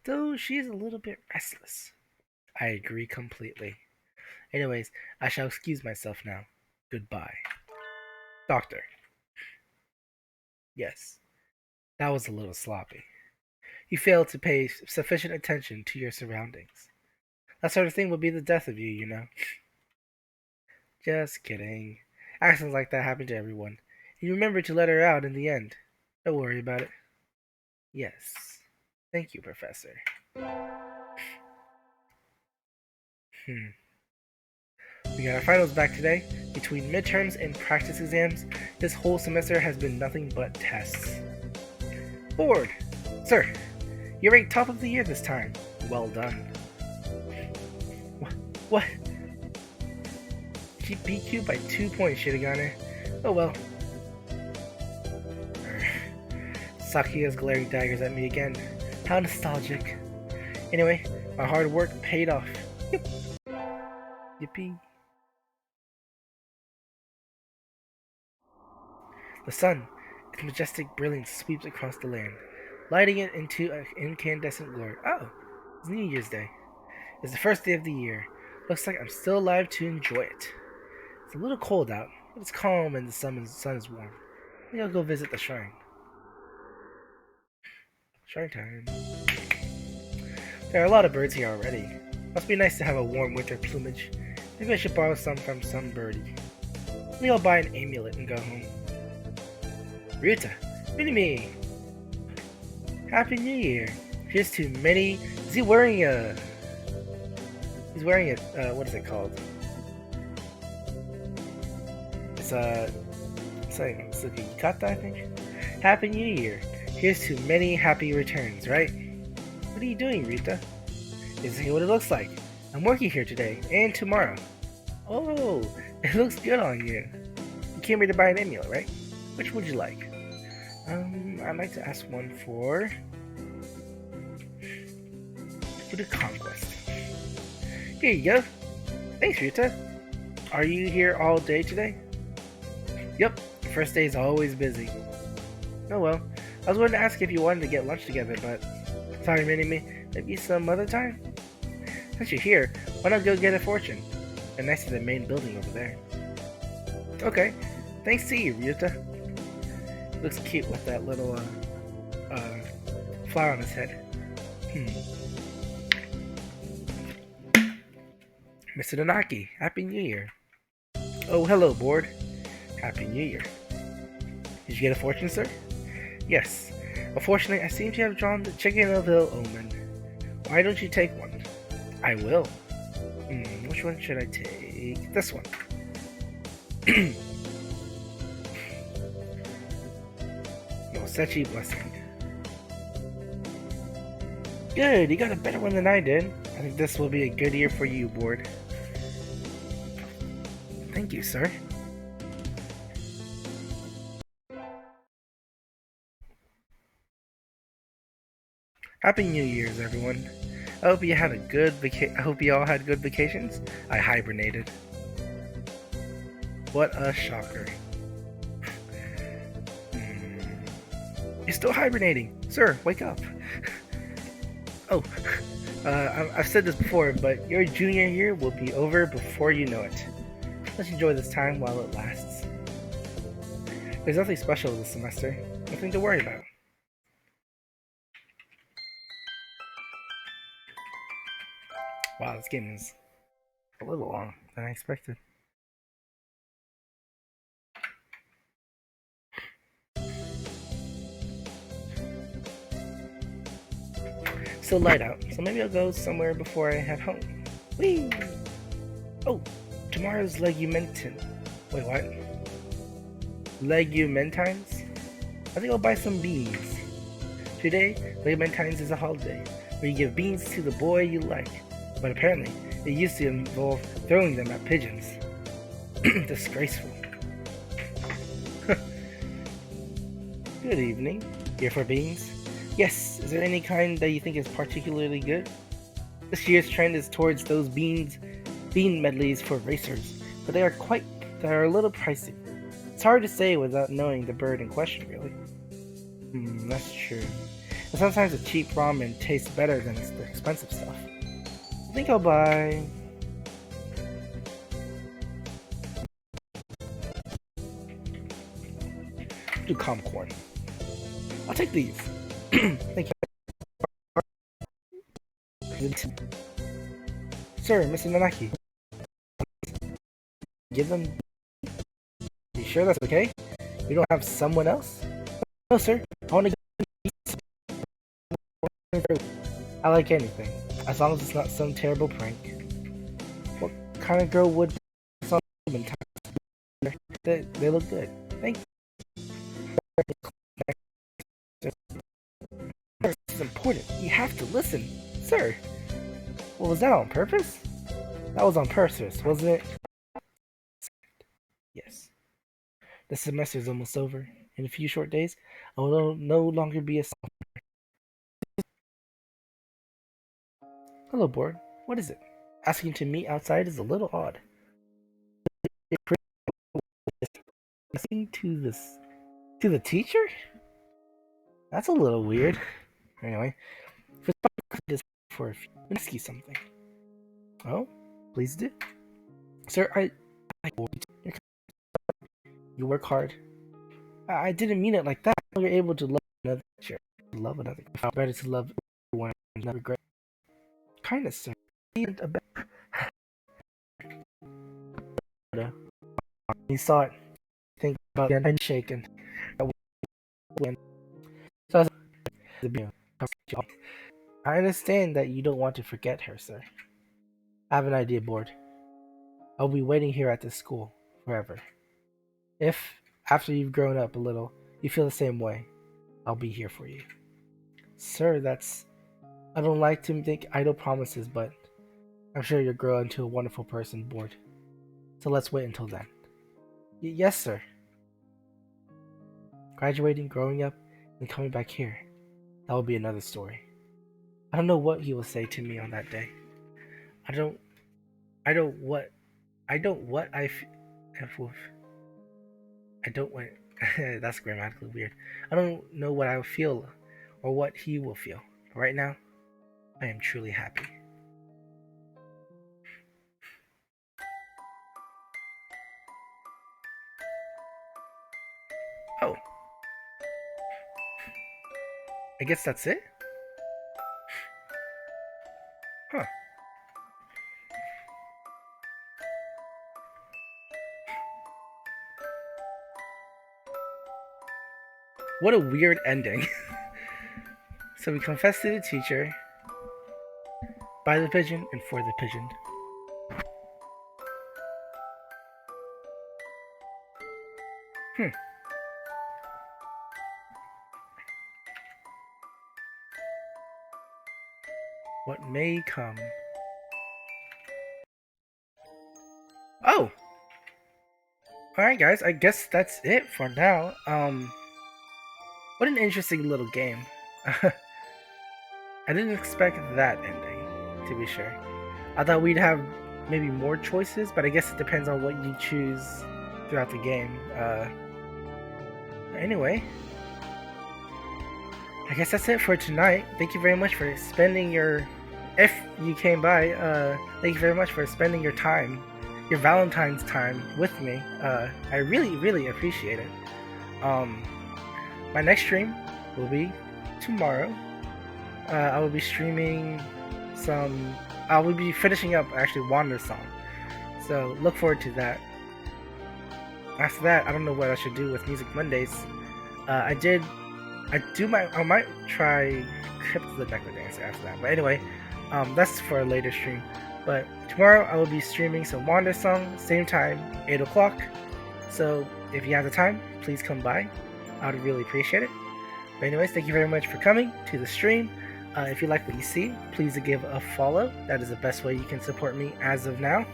Though she's a little bit restless. I agree completely. Anyways, I shall excuse myself now. Goodbye. Doctor. Yes, that was a little sloppy. You failed to pay sufficient attention to your surroundings. That sort of thing would be the death of you, you know. Just kidding. Accidents like that happen to everyone. And you remember to let her out in the end. Don't worry about it. Yes. Thank you, Professor. We got our finals back today. Between midterms and practice exams, this whole semester has been nothing but tests. Board! Sir, you're ranked top of the year this time. Well done. What? She beat you by 2 points, Shitagane. Oh well. Sakia's glaring daggers at me again. How nostalgic. Anyway, my hard work paid off. Yep. Yippee. The sun, its majestic brilliance sweeps across the land, lighting it into an incandescent glory. Oh, it's New Year's Day. It's the first day of the year. Looks like I'm still alive to enjoy it. It's a little cold out, but it's calm and the sun is warm. Maybe I'll go visit the shrine. Shrine time. There are a lot of birds here already. Must be nice to have a warm winter plumage. Maybe I should borrow some from some birdie. Maybe I'll buy an amulet and go home. Ryuta, Minimi! Happy New Year! Here's to many. Is he wearing a? He's wearing a. What is it called? It's a. It's like a yukata, I think. Happy New Year! Here's to many happy returns, right? What are you doing, Rita? This is what it looks like. I'm working here today and tomorrow. Oh, it looks good on you. You came here to buy an amulet, right? Which would you like? I'd like to ask one for the conquest. Here you go. Thanks, Rita. Are you here all day today? Yep. First day is always busy. Oh well. I was going to ask if you wanted to get lunch together, but sorry, Minimi. Maybe some other time. Since you're here, why not go get a fortune? And next to the main building over there. Okay. Thanks to you, Ryuta. Looks cute with that little flower on his head. Mr. Donaki, Happy New Year. Oh, hello, board. Happy New Year. Did you get a fortune, sir? Yes. Unfortunately, I seem to have drawn the chicken of ill omen. Why don't you take one? I will. Which one should I take? This one. Sechi blessing. Good, you got a better one than I did. I think this will be a good year for you, board. Thank you, sir. Happy New Year's, everyone. I hope you had a good I hope you all had good vacations. I hibernated. What a shocker. You're still hibernating. Sir, wake up. Oh, I've said this before, but your junior year will be over before you know it. Let's enjoy this time while it lasts. There's nothing special this semester. Nothing to worry about. Wow, this game is a little long than I expected. Still light out, so maybe I'll go somewhere before I head home. Whee! Oh, tomorrow's Legumentin. Wait, what? Legumentines? I think I'll buy some beans. Today, Legumentines is a holiday where you give beans to the boy you like, but apparently it used to involve throwing them at pigeons. Disgraceful. Good evening. Here for beans? Yes, is there any kind that you think is particularly good? This year's trend is towards those bean medleys for racers, but they are a little pricey. It's hard to say without knowing the bird in question, really. That's true. But sometimes the cheap ramen tastes better than the expensive stuff. I think I'll buy. Do corn. I'll take these. Thank you. Sir, Mr. Nanaki, give them. You sure that's okay? We don't have someone else? No, sir. I want to go. I like anything, as long as it's not some terrible prank. What kind of girl would some Valentine? They look good. Thank you. This is important. You have to listen, sir. Well, was that on purpose? That was on purpose, wasn't it? Yes. The semester is almost over. In a few short days, I will no longer be a sophomore. Hello, board. What is it? Asking to meet outside is a little odd. Listening to the teacher? That's a little weird. Anyway, for a few, ask you something. Oh, please do, sir. You work hard. I didn't mean it like that. You're able to love another teacher. Love another. Better to love everyone and not regret. Kindness, sir. He saw it. Think about the handshaking. So I understand that you don't want to forget her, sir. I have an idea, board. I'll be waiting here at this school forever. If, after you've grown up a little, you feel the same way, I'll be here for you. Sir, I don't like to make idle promises, but I'm sure you'll grow into a wonderful person, board. So let's wait until then. Yes, sir. Graduating, growing up, and coming back here. That will be another story. I don't know what he will say to me on that day. I don't what I don't what I don't want. That's grammatically weird. I don't know what I will feel or what he will feel. But right now, I am truly happy. Oh. I guess that's it? Huh. What a weird ending. So we confess to the teacher, by the pigeon, and for the pigeon. What may come. Oh! Alright guys, I guess that's it for now. What an interesting little game. I didn't expect that ending, to be sure. I thought we'd have maybe more choices, but I guess it depends on what you choose throughout the game. Anyway, I guess that's it for tonight. Thank you very much for spending your... If you came by, thank you very much for spending your time, your Valentine's time with me. I really, really appreciate it. My next stream will be tomorrow. I will be streaming some... I will be finishing up, actually, Wander's song. So, look forward to that. After that, I don't know what I should do with Music Mondays. I might try Crypt the Necro Dancer after that. But anyway, that's for a later stream. But tomorrow I will be streaming some Wander song, same time, 8 o'clock. So if you have the time, please come by. I would really appreciate it. But anyways, thank you very much for coming to the stream. If you like what you see, please give a follow. That is the best way you can support me as of now.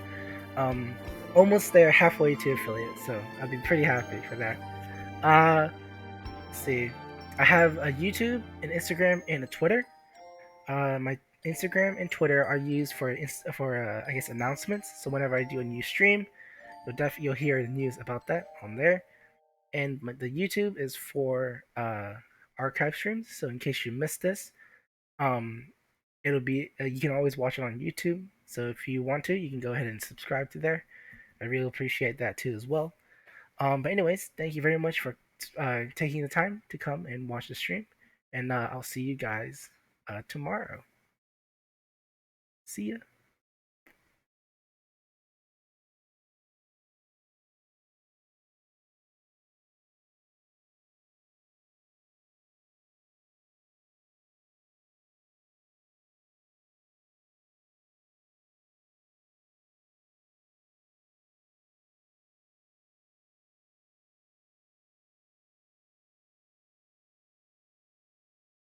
Almost there, halfway to affiliate, so I'll be pretty happy for that. Let's see. I have a YouTube, an Instagram, and a Twitter. My Instagram and Twitter are used for I guess announcements. So whenever I do a new stream, you'll hear the news about that on there. And the YouTube is for archive streams. So in case you missed this, um, it'll be you can always watch it on YouTube. So if you want to, you can go ahead and subscribe to there. I really appreciate that too as well. But anyways, thank you very much for taking the time to come and watch the stream, and I'll see you guys tomorrow. See ya.